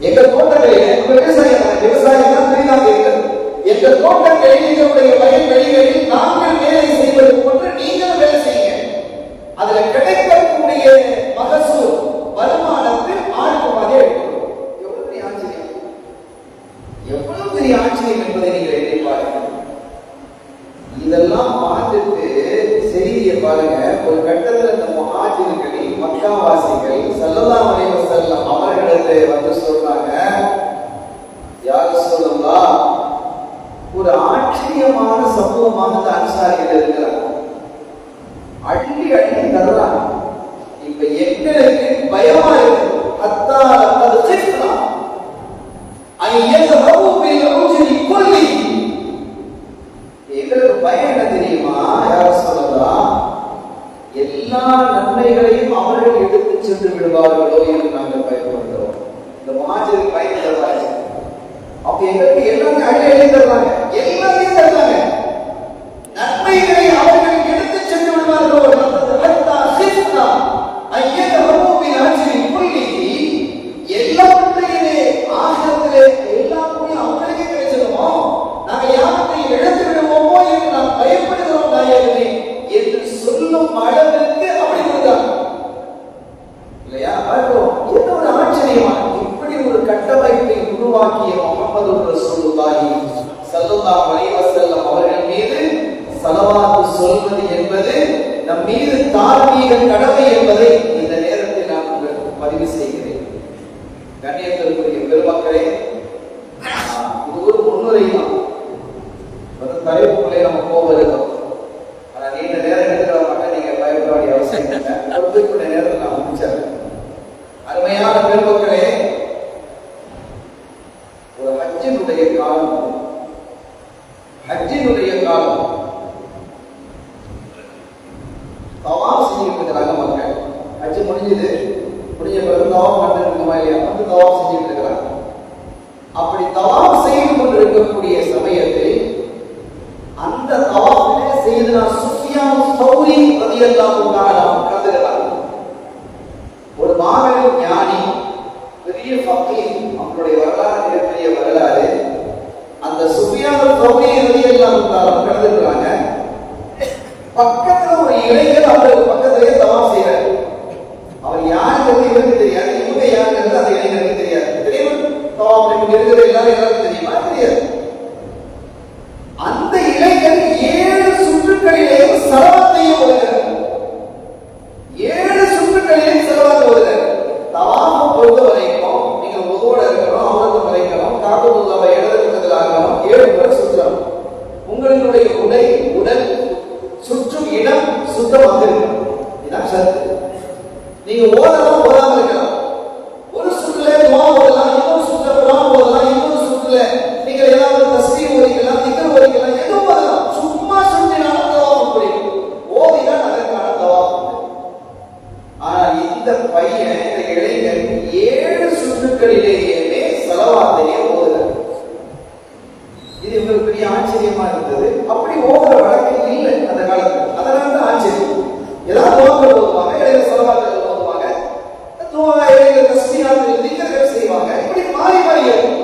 எங்க தோட்டங்களில் விவசாயம் தான் பெரிதாக இருக்கிறது, எங்க தோட்டங்களில் எங்களுடைய வயல்வெளிகளில் நாங்கள் வேலை செய்வது போன்று நீங்களும் வேலை செய்யுங்க. அதுல கிடைக்கக்கூடிய மகசூல் வருமானத்தில் ஆளுக்கு மாதிரி எடுக்கணும். எவ்வளவு பெரிய ஆச்சரியம், எவ்வளவு பெரிய ஆச்சரியம் என்பதை நீங்கள் எண்ணி பாருங்க. இதெல்லாம் பார்த்துட்டு செய்தியை பாருங்க. ஒரு கட்டத்தில் இந்த முஹாஜிர்களில் மக்காவாசிகள் ஸல்லல்லாஹு அலைஹி வஸல்லம் அவர்களிடத்தை வந்து சொல்றாங்க, யா ரசூலல்லாஹ், ஒரு ஆச்சரியமான சம்பவமாக அந்த அன்சாரிகள் இருக்கிறாங்க, அள்ளி அள்ளி தர்றாங்க. இப்ப எங்களுக்கு பயமா இருக்கு, ஹத்தா லகத் கிஃப்னா ஐ யஸ்ஹபு பில் உஜ்ரி குல்லி. எங்களுக்கு பயம் என்ன தெரியுமா? யா ரசூலல்லாஹ், எல்லா நன்மைகளையும் அவர்கள் எடுத்து சென்று விடுவார்களோ என்று நாங்கள் பயப்படுகிறோம். இந்த முஹாஜிர் பயப்படுறாங்க. அப்ப எங்களுக்கு எல்லாமே அள்ளி அள்ளி தர்றாங்க, எல்லாமே தர்றாங்க, நன்மைகளை அவர்கள் எடுத்து சென்று விடுவார்களோ. எல்லாவற்றையுமே ஆகிரத்திலே எல்லாமே அவங்களுக்கே கிடைச்சிருமோ, நாங்கள் யாவற்றையும் இழந்து விடுவோமோ என்று நாம் பயப்படுகிறோம் நாயகமே என்று சொல்லும் அளவிற்கு அப்படி இருந்தாங்க இல்லையா? என்ன ஒரு ஆச்சரியமான இப்படி ஒரு கட்டமைப்பை உருவாக்கிய முஹம்மது ரசூலுல்லாஹி ஸல்லல்லாஹு அலைஹி வஸல்லம் அவர்கள் மீது ஸலவாத் சொல்வது என்பது நம் மீது தார்மீக கடமை என்பதை இந்த நேரத்தில் நான் உங்களுக்கு பதிவு செய்கிறேன். கண்ணியத்திற்குரிய பெருமக்களே, இது ஒரு முன்னுரை தான். தலைப்புக்குள்ளே நம்ம போகிறோம், ஆனா நீண்ட நேரம் எடுக்கிற மட்டும் நீங்க பயப்பட வேண்டிய அவசியம் இல்லை. குறிப்பிட்ட நேரத்தில் நான் முடிச்சிடறேன். அருமையான பெருமக்களே, ஒரு ஹஜ்ஜினுடைய காலம், ஹஜ்ஜினுடைய காலம் தவாஃப் செஞ்சுட்டு இருக்கிறாங்க மக்கள். ஹஜ் முடிஞ்சது, முடிஞ்ச பிறகு தவாஃப் பண்ணிட்டு இருக்குமா இல்லையா? வந்து தவாஃப் செஞ்சுட்டு இருக்கிறாங்க. அப்படி தவாப் செய்து கொண்டிருக்கக்கூடிய சமயத்தில் அந்த தவாஃபிலே சையதுனா சுஃபியான் ஸௌரி ரலியல்லாஹு தஆலா கலந்துகிறார். ஒரு மாபெரும் ஞானி, பெரிய ஃபகீஹ், அவருடைய வரலாறு மிகப்பெரிய வரலாறு. அந்த சுஃபியான் ஸௌரி ரலியல்லாஹு தஆலா கலந்துகிறாங்க. பக்கத்துல ஒரு இளைஞர் அவருக்கு பக்கத்திலேயே தவாஃப் செய்யறாரு. அவர் யாருன்னு இவருக்கு தெரியாது, இவங்க யாருன்னு அந்த இளைஞருக்கு தெரியாது. தெரியும் தவாஃப் இருக்கிற எல்லாருக்கும் தெரியுமா? தெரியாது. அந்த இளைஞர் 7 சுற்றுக்களிலேயும் ஸலவாத்தையும் ஓதுகிறார். 7 சுற்றுக்களிலேயும் ஸலவாத் ஓதுகிறார். தவாஃப் பொறுத்த வரைக்கும் நீங்க ஒதுவோட இருக்கணும், அமர்ந்து மறைக்கணும், காபத்துல்லாஹ்வை இடது பக்கத்தில் ஆகணும், 7 முறை சுற்றணும். உங்களுடைய உடல் சுற்றும் இடம் சுத்தமாக இருக்கணும். இதுதான் ஷரத்து. நீங்க ஓதலாம், ஓதாம இருக்கலாம். ஒரு சுற்றுல துஆ ஓதலாம், இன்னொரு சுற்றுல குர்ஆன் ஓதலாம், இன்னொரு சுற்றுல நீங்க ஏதாவது தஸ்பீஹ் ஓதிக்கலாம், திக்ர் ஓதிக்கலாம், எதுவும் ஓதலாம். சும்மா சுற்றினாலும் தவாஃப் முடியும். ஓதினால் அதற்கான தவாஃப். ஆனால் இந்த பையன், இந்த இளைஞர் 7 சுற்றுக்களிலேயே ஸலவாத்தையே ஓதுறார். இது இவருக்கு பெரிய ஆச்சரியமா இருந்தது. அப்படி ஓதுற வழக்கம் இல்லை அந்த காலத்துல. அதனால தான் ஆச்சரியம். ஏதாவது துஆக்கள் ஓதுவாங்க, இடையில ஸலவாத்துகள் ஓதுவாங்க, இடையில தஸ்பீஹாத்துகள் திக்ர்கள் செய்வாங்க. இப்படி மாறி மாறி இருக்கும்.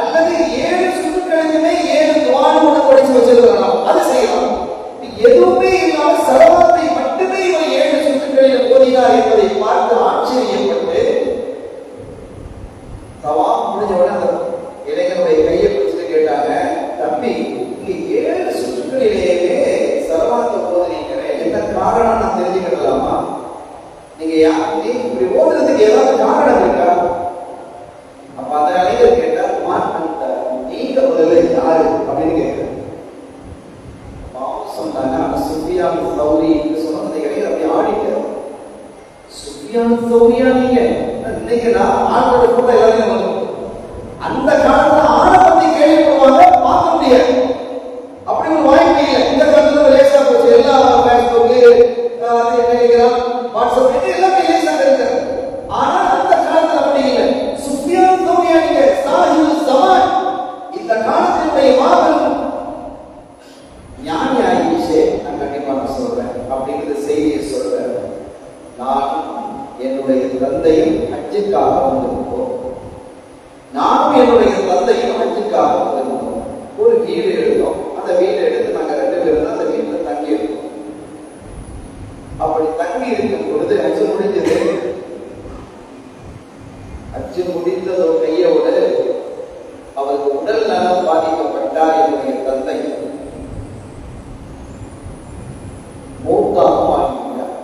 அல்லது 7 சுற்றுக்களிலுமே 7 துஆவோட படிச்சு வச்சிருக்காங்க, அது செய்யலாம். எதுவுமே இல்லாம ஸலவாத்தை மட்டுமே இவர் 7 சுற்றுக்களில் ஓதினார் என்பதை பார்த்து ஆச்சரியப்பட்டு தவாஃப் முடிஞ்ச உடனே அந்த இளைஞருடைய கையை பிடிச்சு கேட்டாங்க, தம்பி நீங்க 7 சுற்றுக்களிலேயே ஸலவாத்தை ஓதுறீங்களே, என்ன காரணம் நான் தெரிஞ்சுக்கலாமா? நீங்க இப்படி ஓதுறதுக்கு ஏதாவது காரணம் இருக்கா? அப்ப அந்த இளைஞர் கேட்டார், நீங்க முதல்ல யாரு அப்படின்னு கேட்கிறார். சொன்னாங்க சுஃபியான் ஸௌரி சொன்ன அந்த இளைஞர் அப்படி ஆடிட்டார். சுஃபியான் ஸௌரியா நீங்க? இன்னைக்கு நான் ஆளோட போட்டோ எல்லாரையும் வரும். அந்த காலத்துல ஆளை பத்தி கேள்விப்படுவாங்க, பார்க்க முடியாது. அப்படி ஒரு வாய்ப்பு இல்லை. இந்த காலத்துல லேசா போச்சு. எல்லா ஃபேஸ்புக், டெலிகிராம், வாட்ஸ்அப் எல்லாமே லேசா இருக்கு. ஆனா அந்த காலத்துல அப்படி இல்லை. சுஃபியான் ஸௌரியா நீங்க? சாஹிபுல் ஸமான், இந்த காலத்தினுடைய மாபெரும் ஞானி ஆயிடுச்சு. நான் கண்டிப்பா நான் சொல்றேன் அப்படிங்கிற செய்தியை சொல்றேன். நான் என்னுடைய தந்தையும் ஹஜ்ஜுக்காக வந்திருந்தோம். நானும் என்னுடைய தந்தையும் ஹஜ்ஜுக்காக வந்திருந்தோம். ஒரு வீடு எடுத்தோம். அந்த வீட்டை எடுத்து நாங்க 2 பேரும் அந்த வீட்டில் தங்கி இருக்கோம். அப்படி தங்கி இருக்கும் பொழுது ஹஜ்ஜு முடிஞ்சது. ஹஜ்ஜு முடிந்ததோ கையோட அவருக்கு உடல் நலம் பாதிக்கப்பட்டார். என்னுடைய தந்தை மூத்தாகவும் ஆகிவிட்டார்.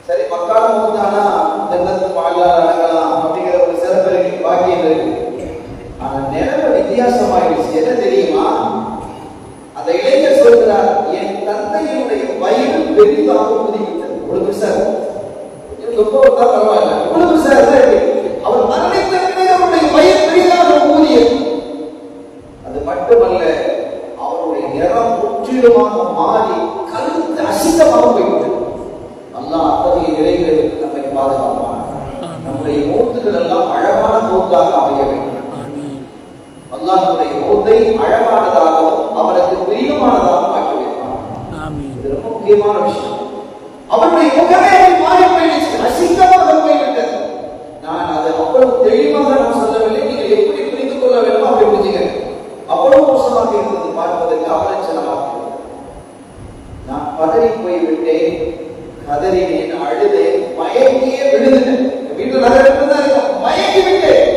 சரி, மக்கால மூத்தானா ஜன்னத்து பாலால் அடங்கலாம் அப்படிங்கிற ஒரு சிறப்பு இருக்கு, பாக்கியம் இருக்கு. ஆனா நிலைமை வித்தியாசமாயிடுச்சு. என்ன தெரியுமா? அந்த இளைஞர் சொல்கிறார், என் தந்தையினுடைய வயிறு பெரிதாக ஊதிவிட்டது. இவ்வளவு சார் பரவாயில்ல, இவ்வளவு சார் அவர் மரணித்த பிறகு அவருடைய வயிறு பெரிதாக ஊதியது. அது மட்டுமல்ல, அவருடைய நிறம் முற்றிலுமாக மாறி கருத்து அசிங்கமாக போய்விட்டது. அல்லாஹ் அத்தகைய நிலைகளுக்கு நம்மை பாதுகாப்பான். நம்முடைய மூத்துகள் எல்லாம் அழகான மூத்தாக அமைய வேண்டும். அல்லாஹ் நம்முடைய மூத்தை அழகானதாகவும் அவருக்கு பிரியமானதாகவும் ஆக்கி வைப்பான். இது ரொம்ப முக்கியமான விஷயம். அவருடைய முகமே மாறி போயிடுச்சு, அசிங்கமாக போய்விட்டது. நான் அதை அவ்வளவு தெளிவாக நான் சொல்லவில்லை. நீங்கள் எப்படி புரிந்து கொள்ள வேண்டும் அப்படி புரிஞ்சுக்கிறேன். அவ்வளவு மோசமாக இருந்தது, பார்ப்பதற்கு அவலட்சணமாக. நான் பதறி போய்விட்டேன், கதறினேன், அழுதேன், மயங்கியே விழுந்தேன். வீட்டில் நிறைய தான் இருக்கும். மயங்கி விட்டேன்.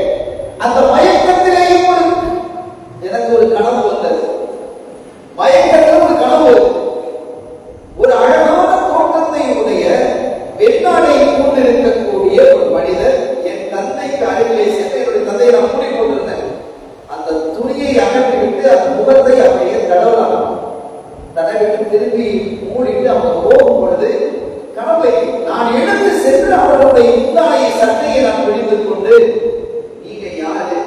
அந்த மயக்கத்திலேயும் எனக்கு ஒரு கனவு வந்தது. மயக்கத்தில் ஒரு கனவு, ஒரு அழகான தோட்டத்தை உடைய வெண்ணாடையை கொண்டிருக்கக்கூடிய ஒரு மனிதர் என் தந்தைக்கு அருகிலே சென்று, என்னுடைய தந்தையை நான் மூடி கொண்டிருந்தேன். அந்த துணியை அகற்றிவிட்டு அந்த முகத்தை அப்படியே தடவலாம். தடவிட்டு திரும்பி மூடிட்டு அவங்க போகும் பொழுது கனவை நான் எடுத்து சென்று அவர்களுடைய முந்தானையை சட்டையை நான் பிடித்துக் கொண்டு, நீங்க யாரு?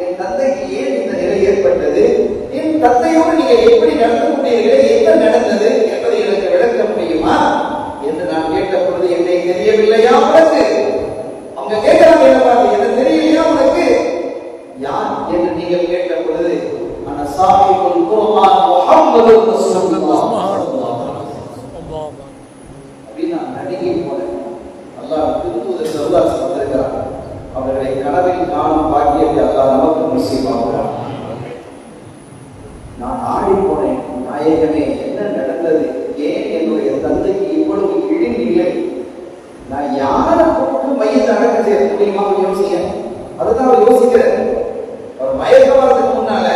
என் தந்தைக்கு ஏன் இந்த நிலை ஏற்பட்டது? என் தந்தையோடு நீங்க எப்படி நடந்து கொண்டீர்களே, என்ன நடந்தது என்பதை எனக்கு விளக்க முடியுமா என்று நான் கேட்ட பொழுது, என்னை தெரியவில்லையா உனக்கு? அவங்க கேட்கிறாங்க, என்ன தெரியலையா உனக்கு? யார் என்று நீங்கள் கேட்ட பொழுது அந்த சாஹிபுல் குர்ஆன் முஹம்மது ரசூலுல்லாஹ் அப்படின்னா நடிகை போல அல்லாஹ் திருத்தூதர் ஸல்லல்லாஹு அலைஹி வஸல்லம் அவர்களை கனவில் காணும் பாக்கியத்தை அல்லாஹ் நமக்கு நசீபாக்குவான். நான் ஆடி போனேன், நாயகனே என்ன நடந்தது, ஏன் என்னுடைய தந்தைக்கு இவ்வளவு இழிநிலை, நான் யாரை போட்டு மையத்தை அடக்க செய்ய முடியுமா யோசிக்க. அதுதான் அவர் யோசிக்கிறார். அவர் மயக்கம் வரதுக்கு முன்னால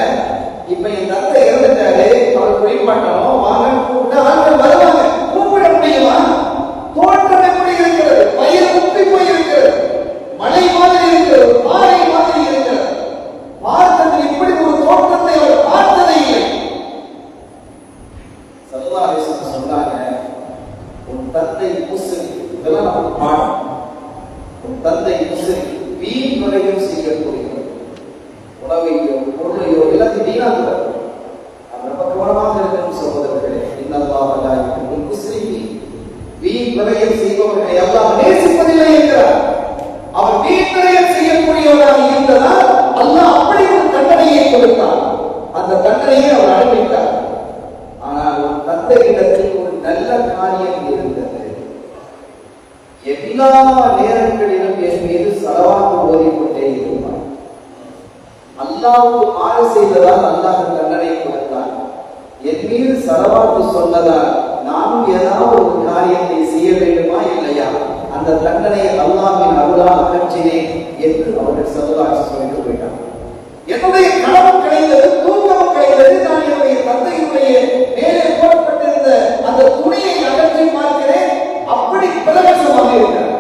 இப்ப என் தந்தை இறந்துட்டாரு, அவர் குளிப்பாட்டணும் வாங்க கூப்பிட்டு ஆட்கள் வருவாங்க, கூப்பிட முடியுமா? தோற்றம் எப்படி இருக்கிறது, பயிர் உப்பி போய் இருக்கிறது, மழை மாதிரி இருக்கிறது, பாறை மாதிரி இருக்கிறது. பார்த்ததில் இப்படி ஒரு தோற்றத்தை அவர் பார்த்ததே இல்லை. ஸல்லல்லாஹு அலைஹி வஸல்லம் சொன்னாங்க, உன் தந்தை முஸ்லிம், இதெல்லாம் நமக்கு பாடம். உன் தந்தை முஸ்லிம், வீண் வரையும் செய்யக்கூடியவர், உணவையோ பொருளையோ எல்லாத்தையும் வீணாக்குவார். அது ரொம்ப கவனமாக இருக்கணும் சகோதரர்களே. இன்னல்லாஹ லா யுஹிப்புல் முஸ்லிமீன், வீண் விரயம் செய்பவர்களை அல்லாஹ் நேசிப்பதில்லை என்கிறார். அவர் வீண் விரயம் செய்யக்கூடியவராக இருந்ததால் அல்லாஹ் அப்படி ஒரு தண்டனையை கொடுத்தார். அந்த தண்டனையை அவர் அனுபவித்தார். ஆனால் ஒரு தந்தையிடத்தில் ஒரு நல்ல காரியம் இருந்தது. எல்லா நேரங்களிலும் என் மீது ஸலவாத் ஓதிக்கொண்டே இருந்தார். அல்லாஹ்வுக்கு மாறு செய்ததால் அல்லாஹ் தண்டனை கொடுத்தான். என் மீது ஸலவாத் சொன்னதால் நானும் ஏதாவது ஒரு காரியத்தை செய்ய வேண்டுமா இல்லையா, அந்த தண்டனையை அல்லாஹ்வின் அருளால் அகற்றினேன் என்று அவர்கள் ஸல்லல்லாஹு அலைஹி வஸல்லம் சொல்லிட்டு போயிட்டாங்க. என்னுடைய கனவு கிடைத்தது, தூக்கம் கிடைத்தது, நான் என்னுடைய தந்தையுடைய மேலே போடப்பட்டிருந்த அந்த துணியை அகற்றி பார்க்கிறேன், அப்படி பிரகாசமாக இருக்கிறார்.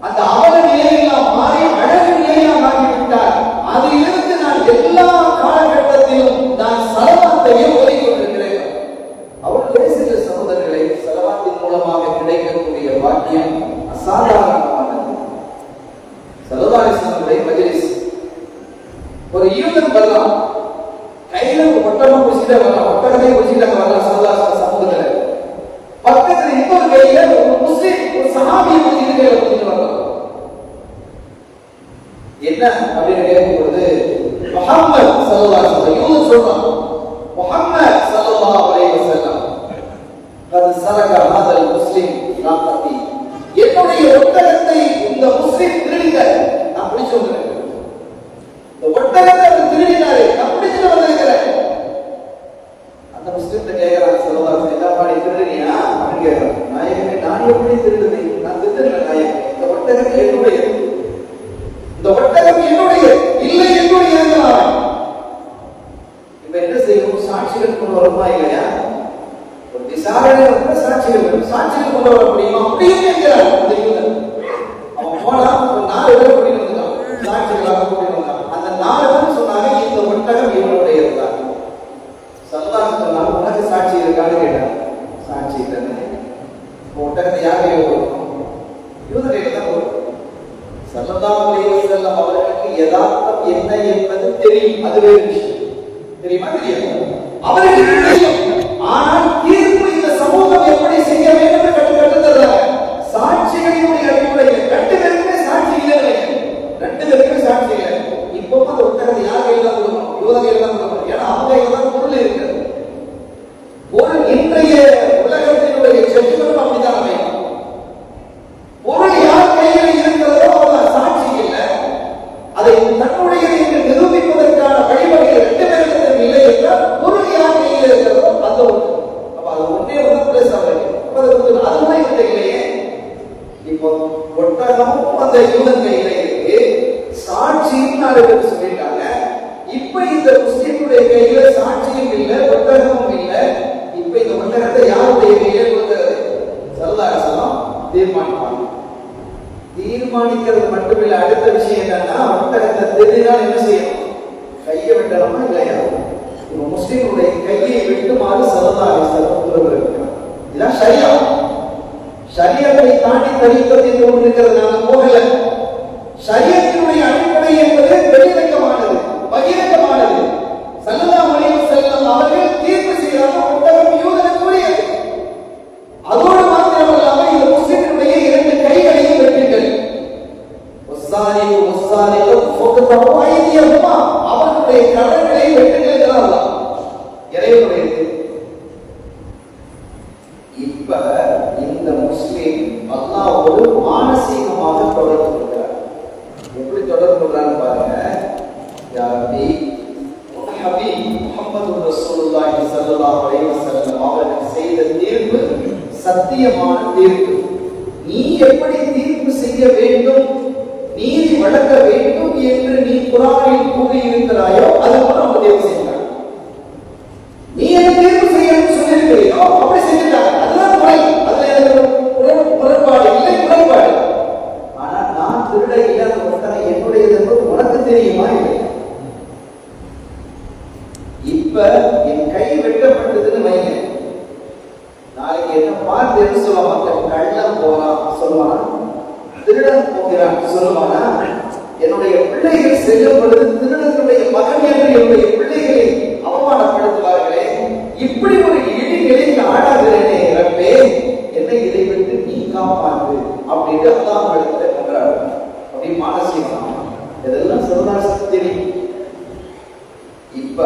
அந்த அவல நிலையெல்லாம் மாறி அழகு நிலையாக ஆகிவிட்டார். அதிலிருந்து நான் எல்லா காலகட்டத்திலும் நான் ஸலவாத்தையே ஓதிக்கொண்டிருக்கிறேன். அவர் பேசுகிற சகோதரர்களை ஸலவாத்தின் மூலமாக கிடைக்கக்கூடிய பாக்கியம் அசாதாரணமானது. ஸல்லல்லாஹு அலைஹி வஸல்லம் மஜ்லிஸ், ஒரு யூதன் வரலாம், கையில ஒட்டகம் பிடிச்சிட்டு வரலாம், ஒட்டகத்தை பிடிச்சிட்டு வரலாம் ஸல்லல்லாஹு அலைஹி வஸல்லம் சமூகத்துல. பக்கத்துல இன்னொரு கையில ஒரு முஸ்லிம், ஒரு சஹாபியை பிடிச்சிட்டு வரலாம். என்ன அப்படின்னு கேட்கும்போது முஹம்மது ஸல்லல்லாஹு அலைஹி வஸல்லம் யூதன் சொல்றான், முஹம்மது ஸல்லல்லாஹு அலைஹி வஸல்லம் قد سرق هذا المسلم ناقتي, என்னுடைய ஒட்டகத்தை இந்த முஸ்லிம் திருடிட்டார், நான் பிடிச்சு வந்திருக்கேன். இந்த ஒட்டகத்தை அவர் திருடினாரு, நான் பிடிச்சு வந்திருக்கிறேன். அந்த முஸ்லிம் கேட்கிறான் ஸல்லல்லாஹு அலைஹி வஸல்லம், பாடி திருடினியா அப்படின்னு கேட்கிறான். நாயகமே, நான் எப்படி திருடுனேன், நான் திருடல நாயகமே, இந்த ஒட்டகம் என்னுடைய, இந்த ஒட்டகம் என்னுடைய இல்லை என்னுடைய இருந்தார். இப்ப என்ன செய்யணும், சாட்சிகள் கொண்டு வரமா இல்லையா? ஒரு விசாரணை சாட்சிகள், சாட்சிகள் கொண்டு வர முடியுமா? அப்படியும் கேட்கிறார் அந்த யூதன். அவன் போனா ஒரு 4 பேர் கூட்டிட்டு வந்தான், சாட்சிகளாக கூட்டிட்டு வந்தான். அந்த 4 பேர் சொன்னாங்க, இந்த ஒட்டகம் இவனுடைய இருந்தார். ஸல்லல்லாஹு சொன்னாங்க, உனக்கு சாட்சி இருக்கான்னு கேட்டாங்க. சாட்சி இல்லைன்னு. ஒட்டகத்தை யார் கையில் கொடுக்கணும்? யூதன் கையில் தான் கொடுக்கணும். ஸல்லல்லாஹு அலைஹி வஸல்லம் அவர்களுக்கு யதார்த்தம் என்ன என்பது தெரியும், அது வேறு விஷயம். தெரியுமா? தெரியாது. அவர்களுக்கு தெரியும். ஆனால் தீர்ப்பு இந்த சமூகம் எப்படி செய்ய வேண்டும் என்று கற்றுத்தருகிறாங்க. சாட்சிகளினுடைய அடிப்படையில் 2 பேருக்குமே சாட்சி இல்லை, 2 பேருக்குமே சாட்சி இல்லை. இப்போ அந்த ஒட்டகத்தை யார் கையில் தான் கொடுக்கணும்? யூத கையில் தான் கொடுக்கணும். ஏன்னா அவங்க கையில் தான் பொருள் இருக்கிறது. ஒரு இன்றைய உலகத்தினுடைய செல்வம் அப்படித்தான் அமையும். பொருள் யார் கையில் இருக்கிறதோ அவர் சாட்சி இல்லை. அதை தன்னுடைய என்று நிரூபிப்பதற்கான வழிவகைகள் 2 பேருக்கு இல்லை என்றால் பொருள் யார் கையில் இருக்கிறதோ அந்த ஒன்று. அப்ப அது ஒன்றே ஒன்று பிளஸ் ஆகுது. அதுதான் இல்லையே. இப்போ ஒட்டகமும் அந்த யூதன் கையில இருக்கு, சாட்சியும் 4 பேர் சொல்லிட்டாங்க. இப்ப இந்த முஸ்லிமுடைய கையில சாட்சியும் இல்லை, ஒட்டகமும் இல்லை. இப்ப இந்த ஒட்டகத்தை யாருடைய கையில கொடுக்கிறது? ஸல்லல்லாஹு அலைஹி வஸல்லம் தீர்மானிப்பாங்க. தீர்மானிக்கிறது மட்டுமில்லை, அடுத்த விஷயம் என்னன்னா, ஒட்டகத்தை தெரிஞ்சால் என்ன செய்யணும்? கையை வெட்டணுமா இல்லையா? இப்போ முஸ்லிமுடைய கையை வெட்டுமாறு ஸல்லல்லாஹு அலைஹி வஸல்லம் உத்தரவு இருக்கிறார். இதான் ஷரியா. ஷரியத்தை தாண்டி தரிக்கத் என்று ஒன்று இருக்கிறது, நாங்கள் போகல. ஷரியத்தினுடைய அடிப்படை என்பது வெளிரங்கமானது, பகிரங்கமானது. ஸல்லல்லாஹு அலைஹி வஸல்லம் அவர்கள் தீர்ப்பு செய்கிறாங்க, ஒட்டகம் யூதனுக்குரியது. அதோடு மாத்திரமல்லாமல் இந்த முஸ்லிமுடைய 2 கைகளையும் வெட்டுங்கள். வஸ்ஸாரிகு வஸ்ஸாரிகு ஃபக்தஹு ஐதியஹுமா அவர்கள் செய்த தீர்ப்பு சத்தியமான தீர்ப்பு. நீ எப்படி தீர்ப்பு செய்ய வேண்டும், நீதி வழங்க வேண்டும் என்று நீ குர்ஆனில் கூறியிருக்கிறாயோ அது போல அவங்க தேர்வு செய்யலாம். நீ என்ன தேர்வு செய்ய சொல்லியிருக்கிறியோ அப்படி செஞ்சுட்டாங்க. அதுதான் முறை. அதுல முரண்பாடு இல்லை, முரண்பாடு. ஆனா நான் திருட இல்லாத ஒருத்தனை என்னுடையது என்பது உனக்கு தெரியுமா இல்லை? இப்ப என் கை வெட்டப்பட்டதுன்னு வைங்க, நாளைக்கு என்ன பார்த்து என்ன சொல்லுவாங்க? கள்ளம் போறான் சொல்லுவானா? திருடன் போகிறான் சொல்லுவானா? என்னுடைய பிள்ளைகள் செல்லும் பொழுது திருடனுடைய மகன் என்று என்னுடைய பிள்ளைகளை அவமானப்படுத்துவார்களே, இப்படி ஒரு இடிநிலைக்கு ஆடாகிறேனே ரப்பே, என்னை இதை விட்டு நீ காப்பாற்று அப்படின்னு அல்லாஹ் இடத்துல கொண்டாடுறாங்க. அப்படி மானசீகமா இதெல்லாம் சொல்லாசு தெரியும். இப்ப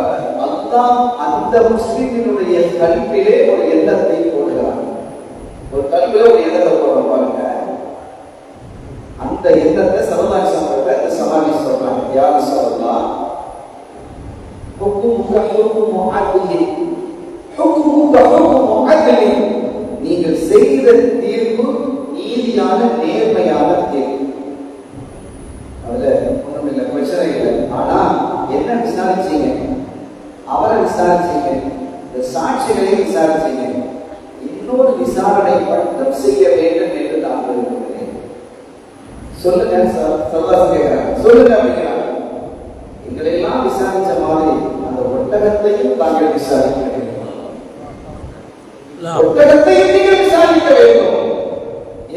அல்லாஹ் அந்த முஸ்லிமினுடைய கல்வியிலே ஒரு எண்ணத்தை போடுகிறான். ஒரு கல்வியில ஒரு எண்ணத்தை போட பாருங்க. அந்த எண்ணத்தை சரதாசம் இந்த சமாதி சொல்றாங்க. யாரு சொல்லலாம்? நீங்கள் செய்த தீர்ப்பு நீதியான நேர்மையான தீர்ப்பு. அதுல ஒண்ணும் இல்லை, பிரச்சனை இல்லை. ஆனா என்ன விசாரிச்சீங்க? அவரை விசாரிச்சீங்க, இந்த சாட்சிகளை விசாரிச்சீங்க. இன்னொரு விசாரணை மட்டும் செய்ய வேண்டும் என்று நான் விரும்புகிறேன். சொல்லுங்க. சல்லாஸ் கேட்கிறாங்க, சொல்லுங்க அப்படிங்கிறாங்க. எங்களை எல்லாம் விசாரிச்ச மாதிரி அந்த ஒட்டகத்தையும் தாங்கள் விசாரிக்க வேண்டும். ஒட்டகத்தையும் நீங்கள் விசாரிக்க வேண்டும்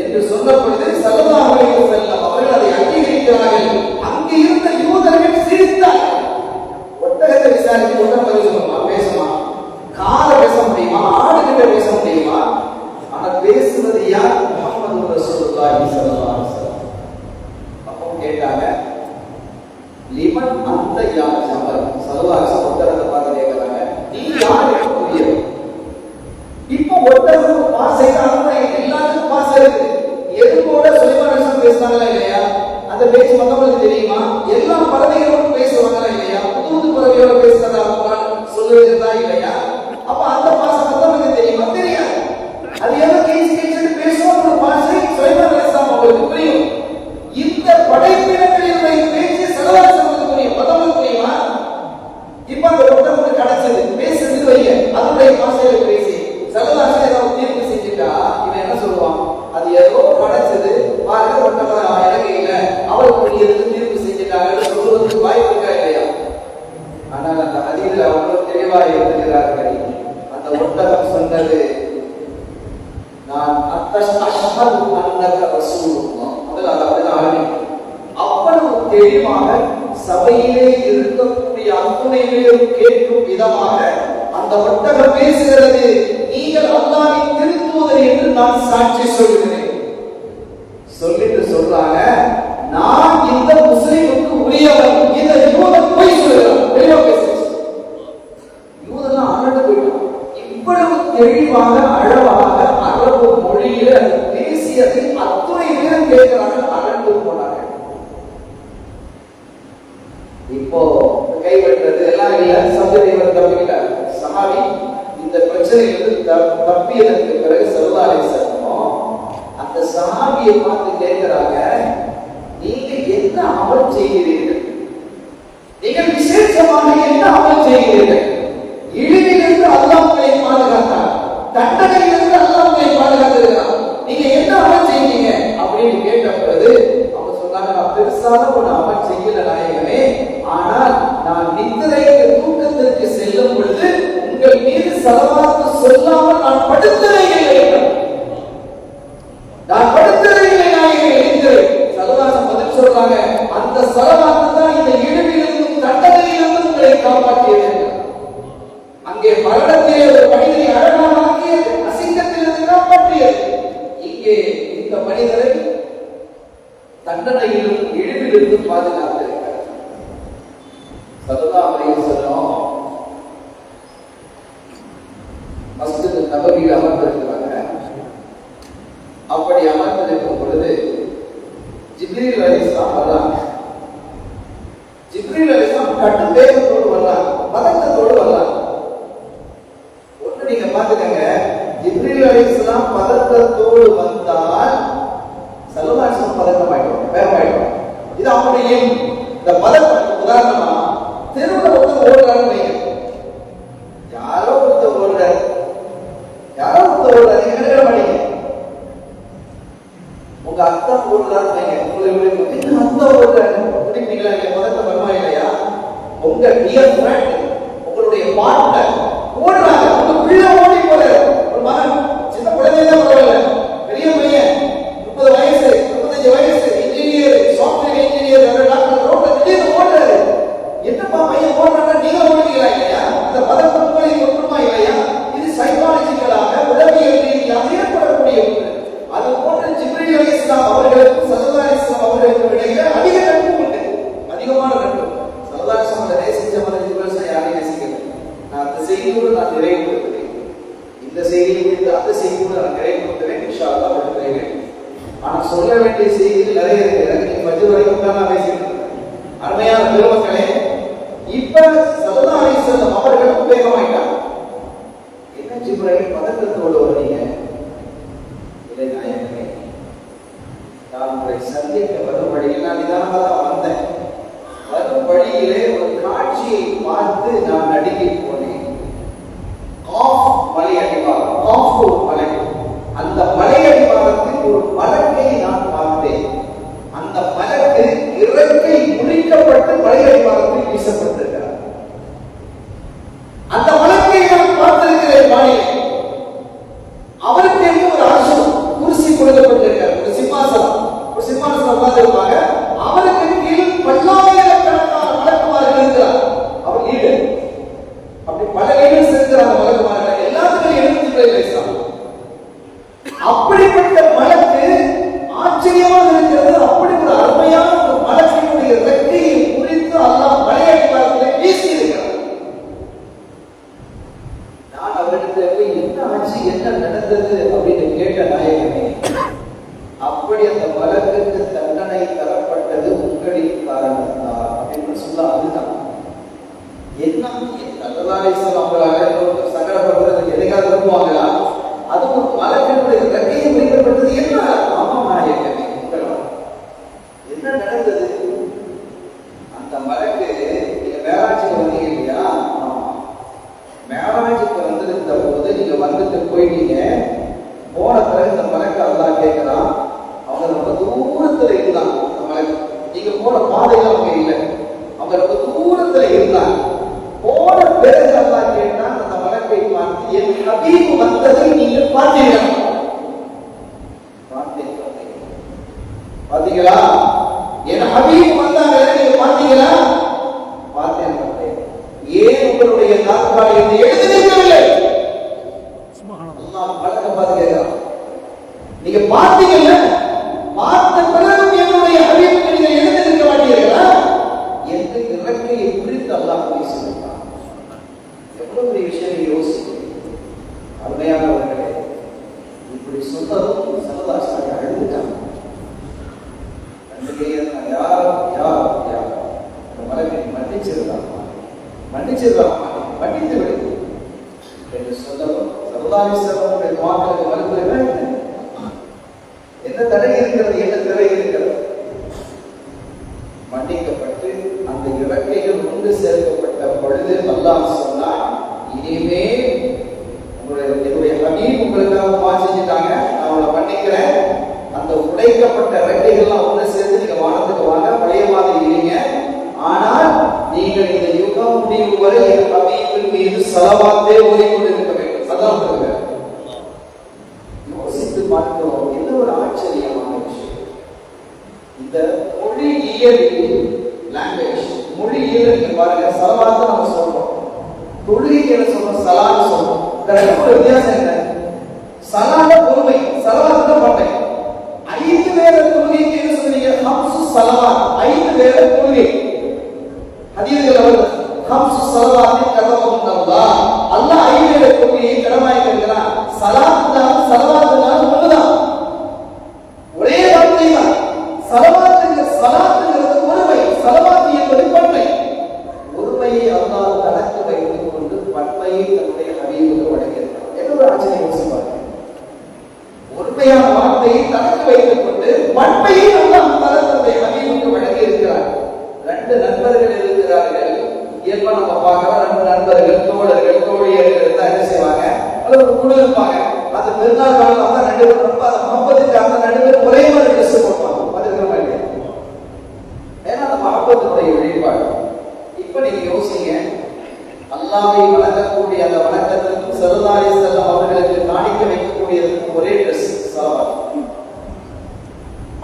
என்று சொன்ன பொழுது ஸல்லல்லாஹு அலைஹி வஸல்லம் அவர்கள் அதை அங்கீகரிக்கிறார்கள். அங்கே இருந்த யூதர்கள் சிரித்தார்கள். ஒட்டகத்தை விசாரிக்க ஒட்டகம் பேசுமா? காலை பேச முடியுமா? ஆடுகிட்ட பேச முடியுமா? ஆனா பேசுவது யார்? முஹம்மது ரசூலுல்லாஹி ஸல்லல்லாஹு அலைஹி வஸல்லம். அப்போ கேட்டாங்க, லிமன் அந்த யார் ஜபல்? ஸல்லல்லாஹு அலைஹி வஸல்லம் ஒட்டகத்தை பார்த்து கேட்கிறாங்க, நீ யார் என்று புரியல. இப்போ ஒட்டகம் பாஸ் ஆயிட்டாங்க, எல்லாத்துக்கும் பாஸ் ஆயிருக்கு. எதுவோட சுலைமான் அலைஹிஸ்ஸலாம் பேசுனாங்களா இல்லையா? அந்த பேச்சு மக்களுக்கு தெரியுமா? எல்லா பறவைகளோடும் பேசுவாங்களா இல்லையா? புது பறவையோட பேசுறதா சொல்லுறதா இல்லையா? அப்ப அந்த பாசம் மக்களுக்கு தெரியுமா? தெரியாது. அது ஏதோ கேஸ் கேட்டு பேசுவோம், ஒரு பாசை சுலைமான் அலைஹிஸ்ஸலாம் அவங்களுக்கு புரியும். இந்த படைப்பினங்களினுடைய பேச்சு சகலாசங்களுக்கு புரியும், மக்களுக்கு புரியுமா? இப்ப அந்த ஒட்டகம் கிடைச்சது, பேசுறது வைங்க, அதனுடைய பாசையில பேசி சகலாசம் ஏதாவது தீர்ப்பு செஞ்சுட்டா இவன் என்ன சொல்லுவான்? அது ஏதோ கிடைச்சது, பாருங்க ஒட்டகம் எனக்கு இல்லை, அவருக்கு எதுக்கு தீர்ப்பு செஞ்சுட்டாங்கன்னு சொல்லுவதற்கு வாய்ப்பு இருக்கா இல்லையா? ஆனால் அந்த ஹதீஸ்ல அவ்வளவு தெளிவாக இருக்கிறார்கள். அந்த ஒட்டகம் சொன்னது, நான் அஷ்ஹது அன்னக ரசூலுல்லாஹ். அவ்வளவு தெளிவாக சபையிலே இருக்கக்கூடிய அத்துணை பேரும் கேட்கும் விதமாக அந்த ஒட்டகம் பேசுகிறது, நீங்கள் அல்லாஹ்வின் திருத்தூதர் என்று நான் சாட்சி சொல்கிறேன். சொல்லிட்டு சொல்றாங்க, நான் இந்த முஸ்லிமுக்கு உரியவன். இந்த யூதன் போய் சொல்கிறான், தெளிவா பேசுச்சு. யூதெல்லாம் அரண்டு போயிட்டான். இவ்வளவு தெளிவாக அழகாக அரபு மொழியில பேசியதை அத்துணை பேரும் கேட்கிறாங்க, அரண்டு போனாங்க. இப்போ கைவிட்டது எல்லாம் இல்ல, சந்தேகம் தப்பிக்கிட்டார் சஹாபி. இந்த பிரச்சனையிலிருந்து தப்பியதற்கு பிறகு ஸல்லல்லாஹு அலைஹி வஸல்லம் அந்த சஹாபியை பார்த்து கேட்கிறாங்க, நீங்க என்ன அமல் செய்கிறீர்கள்? நீங்கள் விசேஷமாக என்ன அமல் செய்கிறீர்கள்? இழிவிலிருந்து அல்லாஹ் உங்களை பாதுகாத்தார், தண்டனையிலிருந்து அல்லாஹ் உங்களை பாதுகாத்திருக்கிறார். நீங்க என்ன அமல் செய்வீங்க அப்படின்னு கேட்ட பொழுது அவங்க சொன்னாங்க, நான் பெருசான ஒரு அமல் செய்யல நாயகமே, ஆனால் நான் நித்திரைக்கு தூக்கத்திற்கு செல்லும் பொழுது உங்கள் மீது ஸலவாத் சொல்லாமல் நான் படுத்தவே இல்லை. நான் படுத்தவே இல்லை நாயகமே. ஸலவாத் பதில் சொல்றாங்க, அந்த ஸலவாத் தான் இந்த இழிவிலிருந்தும் தண்டனையிலிருந்தும் உங்களை காப்பாற்றியது. அங்கே மரணத்திலே ஒரு மனிதனை அழகாக்கியது, அசிங்கத்திலிருந்து காப்பாற்றியது. இங்கே இந்த மனிதரை தண்டனையிலும் இழிவிலிருந்து பாதுகாத்திருக்கிறார். ஸல்லல்லாஹு அலைஹி வஸல்லம் மஸ்ஜித் நபவியில் அமர்ந்திருக்கிறாங்க. அப்படி அமர்ந்திருக்கும் பொழுது ஜிப்ரீல் அலைஹிஸ்ஸலாம் வர்றாங்க. ஜிப்ரீல் அலைஹிஸ்ஸலாம் மட்டும் வேகத்தோடு வரலாம், பதட்டத்தோடு வரலாம். ஒன்று நீங்க பாத்துக்கங்க, ஜிப்ரீல் அலைஹிஸ்ஸலாம் பதட்டத்தோடு வந்தால் ஸல்லல்லாஹு பதட்டமாயிடும், வேகமாயிடும். இது அவருடைய இந்த பதட்டம். உதாரணமா தெருவில் ஒருத்தர் ஓடுறாருன்னு வைங்க, யாரோ ஒருத்தர் ஓடுறாரு, நீங்க நினைக்க மாட்டீங்க. உங்க அத்தா ஓடுறாருன்னு வைங்க, உங்களுக்கு அத்தா ஓடுறாரு பிடிப்பீங்களா இல்லையா? பதட்டம் வருமா இல்லையா? உங்க டியர் ஃப்ரெண்ட், உங்களுடைய பார்ட்னர் ஓடுறாங்க, உங்க பிள்ளை ஓடி போறாரு, ஒரு மகன், சின்ன குழந்தை தான் பரவாயில்ல, பெரிய பையன் 30 வயசு 35 வயசு, இன்ஜினியர், சாஃப்ட்வேர் இன்ஜினியர், டாக்டர், ரோட்ல திடீர்னு ஓடுறாரு. என்னப்பா பையன் ஓடுறாங்க, நீங்க ஓடுறீங்களா இல்லையா? இந்த பதட்டம் உங்களை கொண்டுமா இல்லையா? இது சைக்காலஜிக்கலாக உளவியல் ரீதியாக ஏற்படக்கூடிய ஒன்று. அது போன்ற ஜிப்ரீல் அலைஹிஸ்ஸலாம் அவர்களுக்கு ஸல்லல்லாஹு அலைஹி வஸல்லம் அவர்களுக்கு இடையில அதிக நட்பு உண்டு, அதிகமான நட்பு. ஸல்லல்லாஹு அலைஹி வஸல்லம் நேசிச்ச மாதிரி ஜிப்ரீல் யாரையும் நேசிக்கல. நான் அந்த செய்தியோடு நான் நிறைவுபடுத்துவேன், இந்த செய்தியை குறித்து அந்த செய்தியோடு நான் நிறைவுபடுத்துவேன் இன்ஷா அல்லாஹ் விடுகிறேன். ஆனா சொல்ல வேண்டிய செய்திகள் நிறைய இருக்கு. எனக்கு மஜ்லிஸ் வரைக்கும் தான் நான் பேசிட்டு இருக்கேன். அருமையான பெருமக்களே, இப்ப ஸல்லல்லாஹு அலைஹி வஸல்லம் அவர்கள் உபயோகமாயிட்டாங்க. என்ன ஜிப்ரீல் பதட்டத்தோடு வர்றீங்க? இல்லை நாயகமே, நான் உங்களை சந்திக்க வரும் வழியில் நான் நிதானமாக தான் வந்தேன். வரும் வழியிலே ஒரு காட்சியை பார்த்து நான் நடுங்கி போனேன். மலை அடிவாரம், ஒரு மலை, அந்த மலை அடிவாரத்தில் ஒரு மலக்கை நான் பார்த்தேன். அந்த மலக்கு இறக்கை முடிக்கப்பட்டு மலை அடிவாரத்தில் வீசப்பட்டிருக்கிறார். அந்த மலக்கை நான் பார்த்திருக்கிறேன். மாநில அவருக்கு ஒரு அரசு குர்சி கொடுக்கப்பட்டிருக்கிறார், ஒரு சிம்மாசனம் உட்கார்ந்திருப்பாங்க. அவருக்கு கீழ் பல்லாயிரக்கணக்கான மலக்குமார்கள் இருக்கிறார். அவர் ஈடு அப்படி பல லீடர்ஸ் இருக்கிறாங்க. மலக்குமார்கள் எல்லாத்துக்கும் எழுத்து. அப்படிப்பட்ட மலக்கு ஆச்சரியமாக இருக்கிறது. அப்படி ஒரு அருமையான ஒரு மலக்கினுடைய ரெக்கையை குறித்து அல்லாஹ் மலையடிவாரத்திலே வீசி இருக்கிறார். நான் அவரிடத்துல என்ன ஆச்சு, என்ன நடந்தது அப்படின்னு கேட்ட நாயகமே, அப்படி அந்த மலக்குக்கு தண்டனை தரப்பட்டது உங்களின் காரணத்தால் அப்படின்னு சொல்ல. அதுதான் என்ன ஸல்லல்லாஹு அலைஹி வஸல்லம் அவங்களால சங்கடப்படுறதுக்கு எதையாவது விரும்புவாங்களா? அது ஒரு மலக்கினுடைய ரெக்கையை வைக்கப்பட்டது. என்ன ஆமா நாயகமே, என்ன நடந்தது? அந்த மலக்கு நீங்க மேராஜுக்கு வந்தீங்க இல்லையா? மேராஜுக்கு வந்திருந்த போது நீங்க வந்துட்டு போயிட்டீங்க. போன பிறகு இந்த மலக்கு அல்லாஹ் கேட்கிறான். அவங்க ரொம்ப தூரத்துல இருந்தாங்க. அந்த மலக்கு நீங்க போன பாதையில அவங்க இல்லை, அவங்க ரொம்ப தூரத்துல இருந்தாங்க. போன பிறகு அல்லாஹ் கேட்டான் அந்த மலக்கை பார்த்து, என் ஹபீப் வந்ததை நீங்கள் பார்த்தீங்களா? பாத்தீங்களா? என் ஹபீப் வந்தாங்க, நீங்க பாத்தீங்களா? பார்த்தேன். ஏன் உங்களுடைய நாற்காலியை எழுதி வைக்கவில்லை? அல்லாஹ் மலக்கை பார்த்து கேட்கிறான், நீங்க பார்த்தீங்கல்ல, பார்த்த பிறகு என்னுடைய ஹபீபுக்கு நீங்க எழுதி வைக்க மாட்டீங்களா என்று இறக்கையை குறித்து அல்லாஹ் பேசுகிறான். எவ்வளவு பெரிய விஷயம் யோசிச்சு. அருமையானவர்களே, இப்படி சொன்னதும் ஸல்லல்லாஹு அலைஹி வஸல்லம் அழுதுட்டாங்க. மன்னித்து விடு என்று சொல்லவும் ஸல்லல்லாஹு அலைஹி வஸல்லம் துஆக்களுக்கு மறுபடியும் என்ன தடை இருக்கிறது, என்ன திரை இருக்கிறது? மன்னிக்கப்பட்டு அந்த இறக்கைகள் ஒன்று சேர்க்கப்பட்ட பொழுது அல்லாஹ் சொன்னார், இனிமே என்னுடைய ஹபீப் உங்களுக்காக துஆ செஞ்சுட்டாங்க, நான் அவங்களை மன்னிக்கிறேன். அந்த உடைக்கப்பட்ட இறக்கைகள்லாம் ஒன்று சேர்த்து நீங்க வானத்துக்கு வாங்க, பழைய மாதிரி இருங்க. ஆனால் நீங்கள் இந்த யுகம் முடிவு வரை என் ஹபீபின் மீது ஸலவாத்தே ஓதிக்கொண்டிருக்க வேண்டும். அதான் யோசித்து பார்க்கிறோம். என்ன ஒரு ஆச்சரியமான விஷயம். இந்த மொழியியல் லாங்குவேஜ், மொழியியல் நீங்க பாருங்க, ஸலவாத் நம்ம சொல்றோம், தொழுகைக்கு என்ன சொல்றோம், ஸலாத் சொல்றோம். ஒரு வித்தியாசம் என்ன? ஸலாத் பொறுமை, ஸலவாத் பட்டை. 5 வேளை தொழுகைக்கு என்ன சொல்றீங்க? 5 ஸலவாத், 5 வேளை தொழுகை. ஹதீஸ்ல வருது 5 ஸலவாத் கதவம் அல்லாஹ், அல்லாஹ் 5 வேளை தொழுகையை கடமையாக்கியிருக்கிறான். ஸலாத் தான் ஸலவாத் தான் ஒண்ணுதான், ஒரே வார்த்தை தான். ஸலவாத்துங்கிறது பொறுமை, ஸலவாத் என்பது பட்டை. ஒரு இப்ப நம்ம பார்க்கலாம், நம்ம நண்பர்கள், தோழர்கள், தோழியர்கள் தான் என்ன செய்வாங்க, அது ஒரு குழு இருப்பாங்க. அந்த பெருநாள் காலம் வந்து 2 பேரும் ரொம்ப அந்த மஹப்பத்துக்கு அந்த 2 பேரும் ஒரே மாதிரி ட்ரெஸ் போடுவாங்க. பார்த்துக்கிற மாதிரி. ஏன்னா அந்த மஹப்பத்தினுடைய வெளிப்பாடு. இப்ப நீங்க யோசிங்க, அல்லாஹ்வை வணங்கக்கூடிய அந்த வணக்கத்திற்கு ஸல்லல்லாஹு அலைஹி வஸல்லம் அவர்களுக்கு காணிக்க வைக்கக்கூடியதற்கு ஒரே ட்ரெஸ் ஸலவாத்.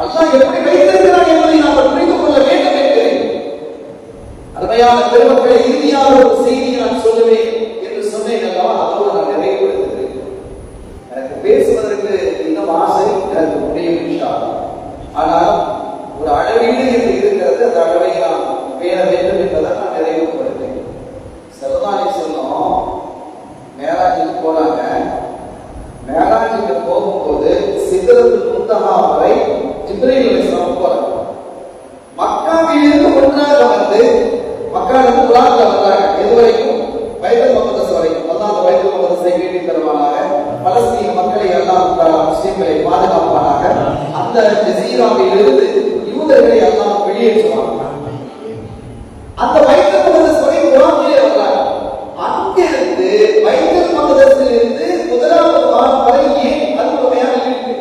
அல்லாஹ் எப்படி வைத்திருக்கிறான் என்பதை நாம் புரிந்து கொள்ள வேண்டும் என்கிறேன். அருமையான பெருமக்களை, இறுதியாக ஒரு செய்தியை நான் சொல்லுவேன் என்று சொன்னேன் அல்லவா, அதோடு நான் நிறைவுபடுத்துகிறேன். எனக்கு பேசுவதற்கு இன்னும் ஆசை எனக்கு முடியும் இன்ஷா அல்லாஹ். ஆனால் ஒரு அளவீடு என்று இருக்கிறது, அந்த அளவை நான் பேண வேண்டும் என்பதை நான் நிறைவுபடுத்தேன். ஸல்லல்லாஹு அலைஹி வஸல்லம் மேராஜுக்கு போனாங்க. மேராஜுக்கு போகும்போது சித்ரத்துல் முன்தஹா வரை ஜிப்ரீல் அலைஹிஸ்ஸலாம் போறாங்க. மக்காவிலிருந்து ஒன்றாக வந்து மக்காவிலிருந்து குரான்ல வந்தாங்க. எது வரைக்கும்? பைத்துல் மக்தஸ் வரைக்கும். அல்லாஹ் அந்த பைத்துல் மக்தஸை மீட்டி தருவானாக, பலஸ்தீன மக்களை அல்லாஹ் தஆலா முஸ்லிம்களை பாதுகாப்பானாக, அந்த ஜஸீராவிலிருந்து யூதர்களை அல்லாஹ் வெளியேற்றுவானாக. அந்த பைத்துல் மக்தஸ் வரை குரானிலே வந்தாங்க. அங்கிருந்து பைத்துல் மக்தஸிலிருந்து முதலாவது வானம் வரை ஏன் அற்புதமான இருக்கு?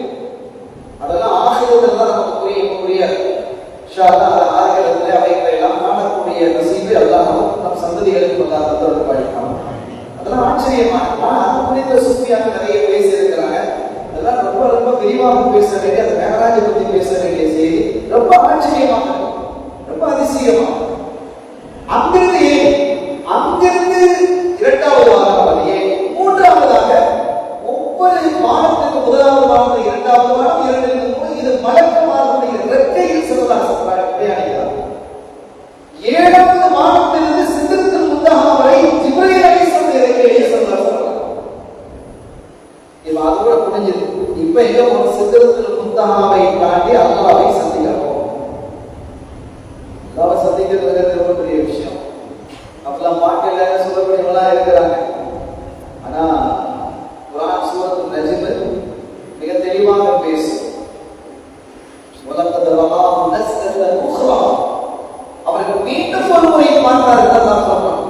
அதெல்லாம் ஆசிரியர்கள் தான் நமக்கு புரியாது. இன்ஷா அல்லாஹ் ஆகிரத்திலே அவைகளை எல்லாம் காணக்கூடிய நசீபை அல்லாஹ் நம் சந்ததிகளுக்கு அல்லாஹ் தந்தருள்வானாக. அதெல்லாம் ஆச்சரியமா. அது குறித்த சூஃபியாக்கள் நிறைய பேசியிருக்கிறாங்க. அதெல்லாம் ரொம்ப ரொம்ப விரிவாக பேச வேண்டிய, அந்த மேகராஜை பற்றி பேச வேண்டிய செய்தி ரொம்ப ஆச்சரியமாக, ரொம்ப அதிசயமா. அங்கிருந்து இரண்டாவது வாரம், மூன்றாவதாக ஒவ்வொரு வாரத்துக்கு முதலாவது வாரம், இரண்டாவது வாரம், 2 3 இது மலக்குமாரனுடைய ரெக்கையில் ஸல்லல்லாஹு அலைஹி. 7வது வாரத்திலிருந்து சித்ரத்துல் முன்தஹா வரை ஜிப்ரீல் அலைஹிஸ்ஸலாம் ரெக்கையில் ஸல்லல்லாஹு அலைஹி. இது அதோட முடிஞ்சது. இப்ப எங்க ஒரு சித்ரத்துல் முன்தஹாவை தாண்டி அல்லாஹ்வை சந்திக்கிறோம். அல்லாஹ்வை சந்திக்கிறது ரொம்ப பெரிய விஷயம். அப்பெல்லாம் பாக்கல சொல்லக்கூடியவங்களா இருக்கிறாங்க. ஆனா குர்ஆன் சூரத்துல் நஜ்ம் மிக தெளிவாக பேசும். வலக்கத் ரஆஹு நஸ்லத்தன் உக்ரா, அவர்கள் மீண்டும் ஒரு முறை பார்த்தார்கள் அல்லாஹ் சொல்றான்.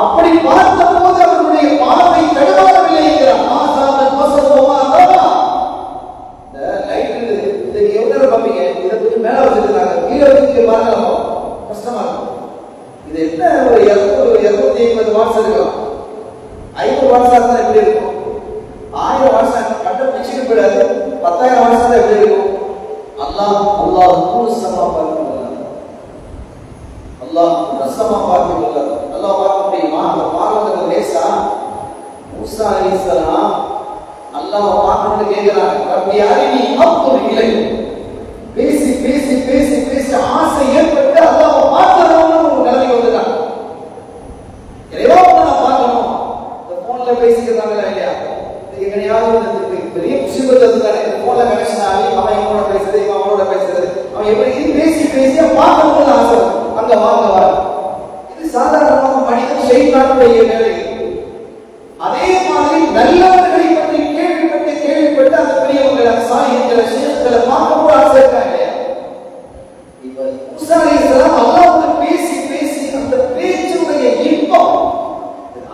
அப்படி பார்த்தபோது அவர்களுடைய பார்வை தடுமாறவில்லை என்கிறான். ஆசாதல் வஸதுமா தரா. இந்த லைட் இது எவ்வளவு பாப்பீங்க, இதை கொஞ்சம் மேல வச்சிருக்காங்க, கீழே வச்சு பாருங்க, கஷ்டமா இருக்கும். இது என்ன, ஒரு 250 வாட்ஸ் இருக்கலாம். 500 வாட்ஸ் தான் எப்படி இருக்கும்? 1000 வாட்ஸ் கட்ட பிச்சுக்கு போயிடாது. 10,000 வாட்ஸ் தான் எப்படி இருக்கும்? அல்லாஹ் நூறு சமா பார்த்து அல்லாஹ் ரசமா பார்த்து அல்லாஹ் பார்க்க முடியுமா? அந்த பார்வதற்கு லேசா? மூசா அலைஹிஸ்ஸலாம் அல்லாஹ் பார்க்கணும்னு கேட்கிறாங்க. ரப்பி அரினி அன்துர் இலைக். பேசி பேசி பேசி பேசி ஆசை ஏற்பட்டு அல்லாஹ் பார்க்கணும்னு ஒரு நிலைமை வந்துட்டாங்க. இறைவா நான் பார்க்கணும். இந்த போன்ல பேசிக்கிறாங்க இல்லையா, இது எங்கேயாவது பெரிய முசீபத் வந்துட்டானே. இந்த போன்ல கனெக்ஷன் ஆகி அவன் இவனோட பேசுறது, இவன் அவனோட பேசுறது, அவன் எப்படி பேசி பேசி பார்க்கணும்னு ஆசை அங்க வாங்க வர. இது சாதாரணமாக மனிதன் ஷைத்தானுடைய வேலை. அதே மாதிரி நல்லவர்களை பற்றி கேள்விப்பட்டு அந்த பெரியவங்களை, சாலிஹ்களை, ஷேக்களை பார்க்க ஆசை இருக்காங்க இல்லையா? இப்ப மூசா அலைஹிஸ்ஸலாம் அல்லாஹ்வோடு பேசி பேசி அந்த பேச்சுடைய இன்பம்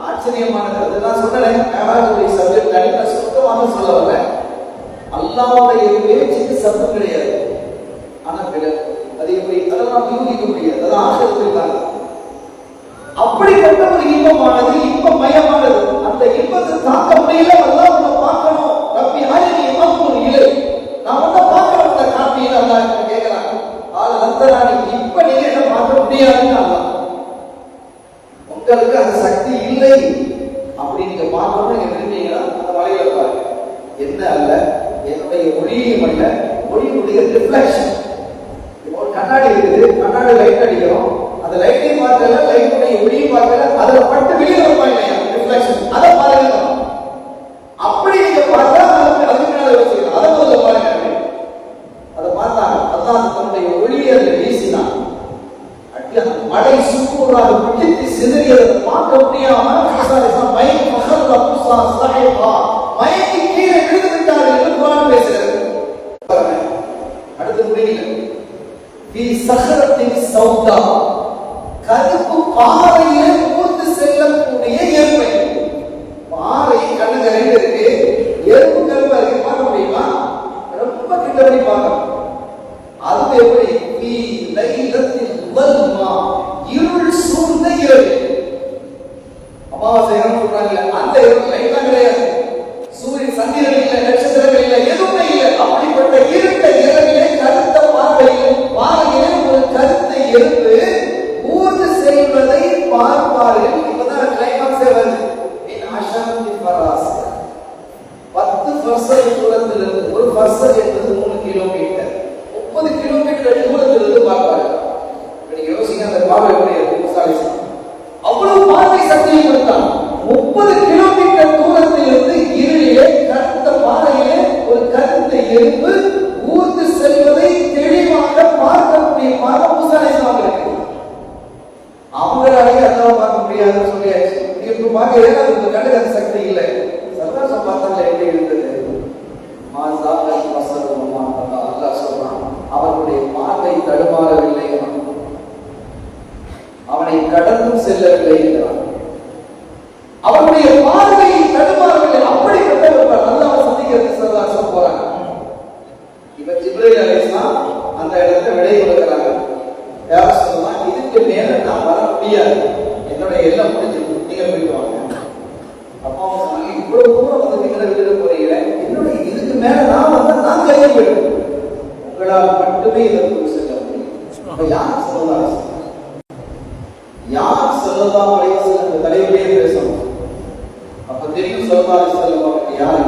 ஆச்சரியமானது. அதெல்லாம் சொன்னேன், மேராஜுடைய சப்ஜெக்ட் தனியா சுத்தமாக சொல்ல வரல. அல்லாஹ்வுடைய பேச்சுக்கு சத்தம் கிடையாது, ஆனா அது எப்படி, அதெல்லாம் யூகிக்க முடியாது. அது ஆச்சரியத்தில் தான். அப்படிப்பட்ட ஒரு இன்பமானது, இன்பமயமானது. அந்த இன்பத்தை தாக்க முடியல. அல்லாஹ் உன்னை பார்க்கணும், ரப்பி அரினி அன்துர் இலைக். நான் உன்னை பார்க்கணும், அந்த காப்பியில் அல்லாஹ் கேட்கிறாங்க. இப்ப நீங்க என்ன பார்க்க முடியாதுன்னு அல்லாஹ், உங்களுக்கு அந்த சக்தி இல்லை. அப்படி நீங்க பார்க்கணும், நீங்க விரும்பீங்கன்னா அந்த வலையில பாருங்க. என்ன அல்ல, என்னுடைய ஒளியும் அல்ல, ஒளியுடைய ரிஃப்ளெக்ஷன். ஒரு கண்ணாடி இருக்குது, கண்ணாடி லைட் அடிக்கிறோம், அந்த லைட்டையும் பார்க்கல, லைட்டுடைய ஒளியும் பார்க்கல, அதுல பட்டு வெளியில வருவாங்க இல்லையா, ரிஃப்ளெக்ஷன், அதை பாருங்க. அப்படி நீங்க பார்த்தா அதுக்கு மேல வச்சுக்கலாம். அதை முதல்ல பாருங்க. அதை பார்த்தாங்க, அதான் தன்னுடைய ஒளியை அதில் வீசினான். அந்த மழை சுக்குறாக பிடித்து சிதறியதை பார்க்க முடியாம மயங்கி கீழே விழுந்து விட்டார்கள் என்று குர்ஆன் பேசுகிறது. அடுத்து முடியல. கருப்பு பாறையை ஊர்ந்து செல்லக்கூடிய எருமை. பாறை கண்ணுங்க ரெண்டு இருக்கு, எறும்பு கருப்பா இருக்கு, பார்க்க முடியுமா? ரொம்ப கிட்ட போய் பார்க்கலாம். அது எப்படி? இருள் சூழ்ந்த இரவு. அமாவாசை சொல்றாங்க, அந்த இரவு லைட்லாம் கிடையாது, சூரியன் சந்திரன் இல்லை, நட்சத்திரங்கள் இல்லை, எதுவுமே இல்லை. அப்படிப்பட்ட இருட்ட இரவிலே கருத்த பாறையிலே ஒரு கருத்தை எடுத்து ஊர்ந்து செல்வதை பார்ப்பார்கள். இப்பதான் கிளைமாக்ஸே வருது. 10 ஃபர்சர் தூரத்திலிருந்து, ஒரு ஃபர்சர் என்பது 3 கிலோமீட்டர், 30 கிலோமீட்டர் தூரத்திலிருந்து பார்ப்பார்கள். நீங்க யோசிங்க, அந்த பார்வை எப்படி இருக்கும்? அவ்வளவு பார்வை சக்தியை கொடுத்தான். 30 கிலோமீட்டர் தூரத்திலிருந்து இருளிலே கருத்த பாறையிலே ஒரு கருத்தை எழுப்பு ஊர்ந்து செல்வதை தெளிவாக பார்க்க முடியுமாக மூசாலேஸ்வரம் அவங்களாலேயே அதெல்லாம் பார்க்க முடியாதுன்னு சொல்லியாச்சு. இப்ப பார்க்க ஏதாவது இந்த கண்ணுக்கு அந்த சக்தி இல்லை. சர்தாசம் பார்த்தால எப்படி இருந்தது? அல்லாஹ் சொல்றான், அவர்களுடைய பார்வை தடுமாறவில்லை, அவனை கடந்தும் செல்லவில்லை என்றான். அவருடைய பார்வை தடுமாறவில்லை. அப்படிப்பட்ட அல்லாஹ் சந்திக்கிறது சர்தாசம் போறாங்க. இப்ப ஜிப்ரீல் அலைஹிஸ்ஸலாம் அந்த இடத்துல விடை கொடுக்கிறாங்க. யார் சொல்லலாம், இதுக்கு மேல நான் வர முடியாது, என்னுடைய எல்லாம் முடிஞ்சிருக்கு, நீங்க போயிட்டு வாங்க. அப்பா சொன்னாங்க, இவ்வளவு தூரம் வந்து நீங்க விட போறீங்க, என்னுடைய இதுக்கு மேல நான் வந்து நான் கையை போயிடுவேன், உங்களால் மட்டுமே இதற்கு செல்ல முடியும். யார் சொல்லலாம்? யார் ஸல்லல்லாஹு அலைஹி வஸல்லம் தலைவரே பேசணும். அப்ப தெரியும் ஸல்லல்லாஹு அலைஹி வஸல்லம் யாரு.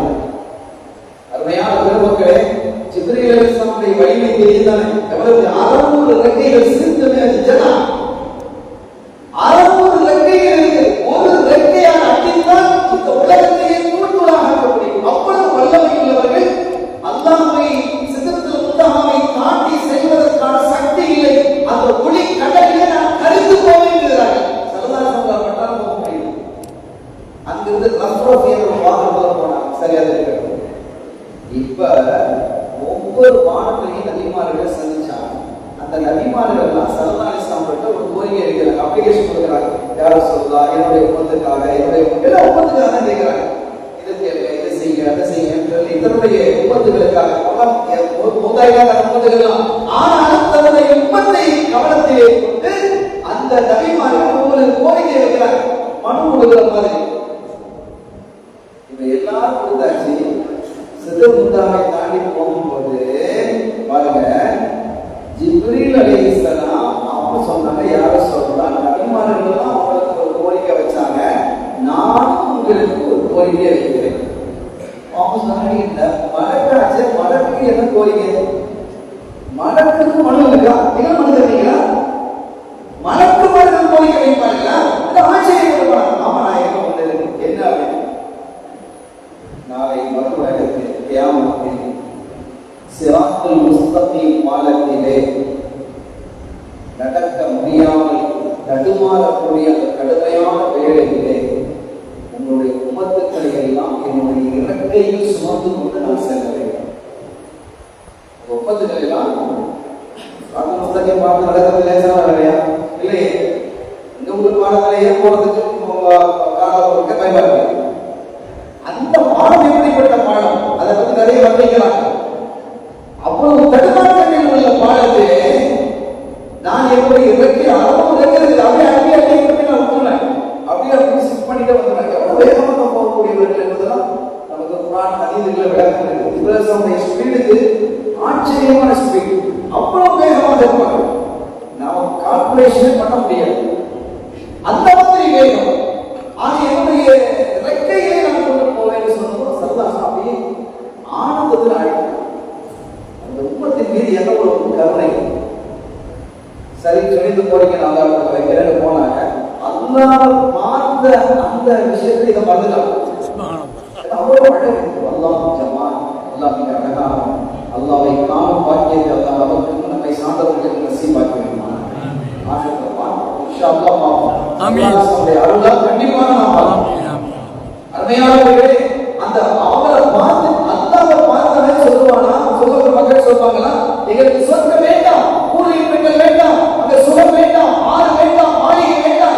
அருமையான பெருமக்களே, ஜிப்ரீல் அலைஹிஸ்ஸலாமுடைய வலிமை தெரியுதானே? எவ்வளவு 600 ரெக்கைகள் சிறுத்தமே அது ஜனா, 600 ரெக்கைகள் இருக்கு. ஒரு ரெக்கையால் அடித்தால் இந்த உலகத்தையே தூள்தூளாக ஆக்க முடியும். அவ்வளவு வல்லமை உள்ளவர்கள். அல்லாஹ்வை சிதறத்தில் முத்தஹாவை தாண்டி செல்வதற்கான சக்தி இல்லை. அந்த ஒளி கடலிலே நான் கரிந்து போவேன் என்கிறார்கள். ஸல்லல்லாஹு அலைஹி வஸல்லம் மட்டும் போக முடியும். அங்கிருந்து ரஃப்ரஃபியர் வாகனத்துல போனாங்க. சரியா இருக்கு. இப்ப ஒவ்வொரு வானத்தையும் நபிமார்கள் சந்திச்சாங்க. அந்த நபிமார்கள் ஸல்லல்லாஹு அலைஹி வஸல்லம் கிட்ட ஒரு கோரிக்கை வைக்கிறாங்க, அப்ளிகேஷன் கொடுக்குறாங்க. யார சொல்லலாம், என்னுடைய உம்மத்துக்காக, என்னுடைய எல்லா உம்மத்துக்காக தான் கேட்கிறாங்க. இதை கேளுங்க, இதை செய்யுங்க, அதை செய்யுங்க சொல்லி இதனுடைய உம்மத்துகளுக்காக மூதாயிரம் உம்மத்துகள். ஆனால் தன்னுடைய உம்மத்தை கவனத்திலே கொண்டு அந்த நபிமார்கள் ஒவ்வொரு கோரிக்கை வைக்கிறாங்க, மனு கொடுக்கிற மாதிரி. இப்ப எல்லாரும் கொடுத்தாச்சு. சிதர் முத்தாவை தாண்டி போகும்போது பாருங்க, ஜிப்ரீல் அலைஹிஸ்ஸலாம் அவங்க சொன்னாங்க, யார சொல்லலாம், நபிமார்கள் அவங்களுக்கு ஒரு கோரிக்கை வச்சாங்க, நான் உங்களுக்கு ஒரு கோரிக்கை வைக்கிறேன். அவங்க சொன்னாங்க, மலக்காச்சு, மலக்கு என்ன கோரிக்கை? மலக்குக்கு மனு இருக்கா? நீங்க மனு தருவீங்களா? மலக்கு மலக்கு கோரிக்கை வைப்பாங்களா? ஆச்சரியப்படுவாங்க. ஆமா, நான் எங்க வந்தது என்ன அப்படின்னு. நாளை மறுபடியும் கியாமத்தில் சிராத்துல் முஸ்தகீம் பாலத்திலே நடக்க முடியாமல் தடுமாறக்கூடிய அந்த கடுமையான வேளையிலே உங்களுடைய உம்மத்துக்களை எல்லாம் என்னுடைய இறக்கையில் சுமந்து கொண்டு நான் செல்ல வேண்டும். உம்மத்துக்கள் எல்லாம் முஸ்தகீம் பாலம் நடக்கிறது லேசான வேலையா? இல்லையே. இந்த ஊர் பாலத்திலேயே போறதுக்கு பயன்படுத்த அந்த பாடம் எப்படிப்பட்ட பாடம்? அதை பத்தி நிறைய வர்ணிக்கிறாங்க. அவ்வளவு தடுமாற்றங்கள் உள்ள பாடத்திலே நான் எப்படி இறக்கி அளவு இருக்கிறது அப்படியே அப்படியே அப்படியே நான் விட்டுறேன், அப்படியே அப்படி சிப் பண்ணிட்டு வந்துடுறேன். எவ்வளவு வேகமாக போகக்கூடியவர்கள் என்பதெல்லாம் நமக்கு குர்ஆன் ஹதீஸ்ல விளக்கம் இருக்கு. இப்ராஹிமுடைய ஸ்பீடுக்கு ஆச்சரியமான ஸ்பீடு, அவ்வளவு வேகமாக இருப்பாங்க, நாம கால்குலேஷன் பண்ண முடியாது, அந்த மாதிரி வேகம். ஆனா என்னுடைய ரெக்கையை நான் கொண்டு போவேன்னு சொன்னதும் சர்தாசம் அப்படியே ஆனந்தத்தில் ஆயிட்டாங்க. அந்த உம்மத்தின் மீது என்ன ஒரு கருணை. சரி, சொல்லிட்டு போறீங்க, நல்லா வைக்கிறேன்னு போனாங்க. அல்லாஹ் பார்த்த அந்த விஷயத்தை இதை மறந்துட்டாங்க. அவ்வளவு அழகு. அல்லாஹ் ஜமான், அல்லாஹ் மிக அழகான, அல்லாஹ்வை காணும் பாக்கியத்தை அல்லாஹ் நமக்கு நம்மை சார்ந்தவர்களுக்கு நசீபாக்கி வைப்பான். ஆஷிர்வான் இன்ஷா அல்லாஹ் பாப்போம். ஆமீன். அல்லாஹ் கண்டிப்பாக நாம் பார்ப்போம். அருமையானவர்களே, அந்த அவரை பார்த்து அல்லாஹ்வை பார்த்தவனே சொல்லுவானா? சொல்லுற மக்கள் சொல்வாங்களா, எங்களுக்கு சொர்க்கம் வேண்டாம், பூர்வீக பெண்கள் வேண்டாம், அங்க சுகம் வேண்டாம், ஆறு வேண்டாம், மாளிகை வேண்டாம்,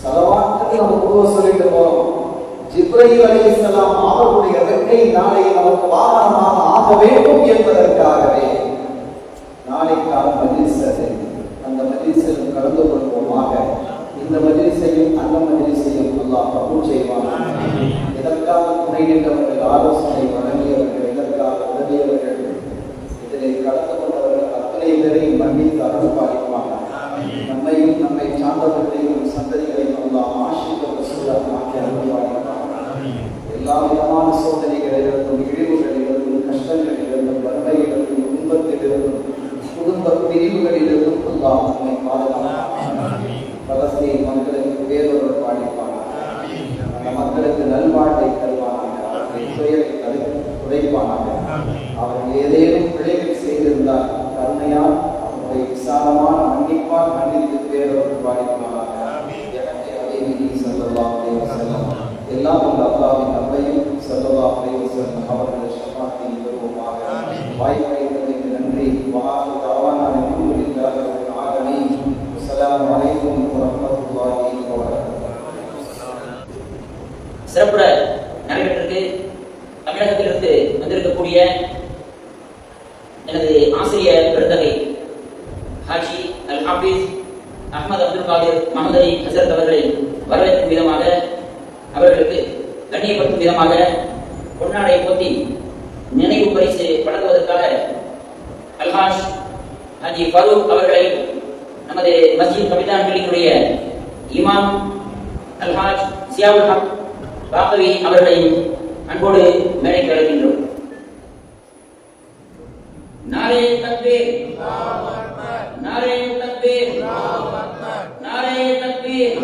ஸலவாத்துக்கு நம்ம பொதுவாக சொல்லிட்டு போறோம். ஜிப்ரீல் அலைஹிஸ்ஸலாம் அவருடைய ரெக்கை நாளை நமக்கு வாகனமாக ஆக வேண்டும் என்பதற்காகவே நாளைக்கான மஜ்லிஸ் அந்த மஜ்லிஸில் கலந்து கொள்வோமாக. இந்த மஜ்லிஸையும் அந்த மஜ்லிஸையும் அல்லாஹ் கபூல் செய்வான். இதற்காக துணை நின்றவர்கள், ஆலோசனை வழங்கியவர்கள், இதற்காக உதவியவர்கள், இதிலே கலந்து கொண்டவர்கள் அத்தனை பேரையும் மன்னித்து அருள் பாலிப்பாங்க. நம்மையும் நம்மை சார்ந்தவர்களையும் சந்ததிகளையும் அல்லாஹ் ஆஷிக்க ரசூலாக ஆக்கி அருள் பாலிப்பாங்க. எல்லா விதமான சோதனைகளிலிருந்தும், இழிவுகளிலிருந்தும், கஷ்டங்களிலிருந்தும், வறுமையிலிருந்தும், துன்பத்திலிருந்தும், குடும்ப பிரிவுகளிலிருந்தும் அல்லாஹ் நம்மை பாதுகாப்பாங்க. பலஸ்தீன் மக்களுக்கு வேறொரு பாடிப்பாங்க. அந்த மக்களுக்கு நல்வாழ்வை தருவானாக. அவருடைய துயரை துடைப்பானாக. அவர்கள் ஏதேனும் பிழைகள் செய்திருந்தால் கருணையால் அவருடைய விசாலமான மன்னிப்பால் மன்னித்து வேறொரு பாடிப்பானாக. எனக்கு அதே ஸல்லல்லாஹு அலைஹி வஸல்லம் எல்லாம் அந்த அல்லாஹ்வின் அன்பையும் ஸல்லல்லாஹு அலைஹி வஸல்லம் அவர்கள் ஷஃபாஅத்தையும் பெறுவோமாக. வாய்ப்பளித்ததற்கு நன்றி. வஆஹிரு தஅவானா அல்ஹம்துலில்லாஹி ரப்பில் ஆலமீன். அஸ்ஸலாமு அலைக்கும் வரஹ்மத்துல்லாஹி வபரகாத்துஹு. சிறப்புற நடைபெற்றிருக்கு. தமிழகத்திலிருந்து வந்திருக்கக்கூடிய எனது ஆசிரியர் பெருந்தகை ஹாஜி அல் ஹாஃபிஸ் அஹ்மத் அப்துல் காதிர் முஹம்மது அலி ஹசரத் அவர்களை வரவேற்கும் விதமாக, அவர்களுக்கு கண்ணியப்படுத்தும் விதமாக பொன்னாடை போத்தி நினைவு பரிசு வழங்குவதற்காக அல்ஹாஜ் ஹாஜி ஃபரூக் அவர்களை நமது மஸ்ஜித் கபிதான் பள்ளியினுடைய இமாம் அல்ஹாஜ் சியாவுல் ஹக் பாக்கவி அவர்களையும் அன்போடு மேடைக்கு அழைக்கின்றோம். நாரே தக்பீர், நாரே தக்பீர், நாரே தக்பீர்.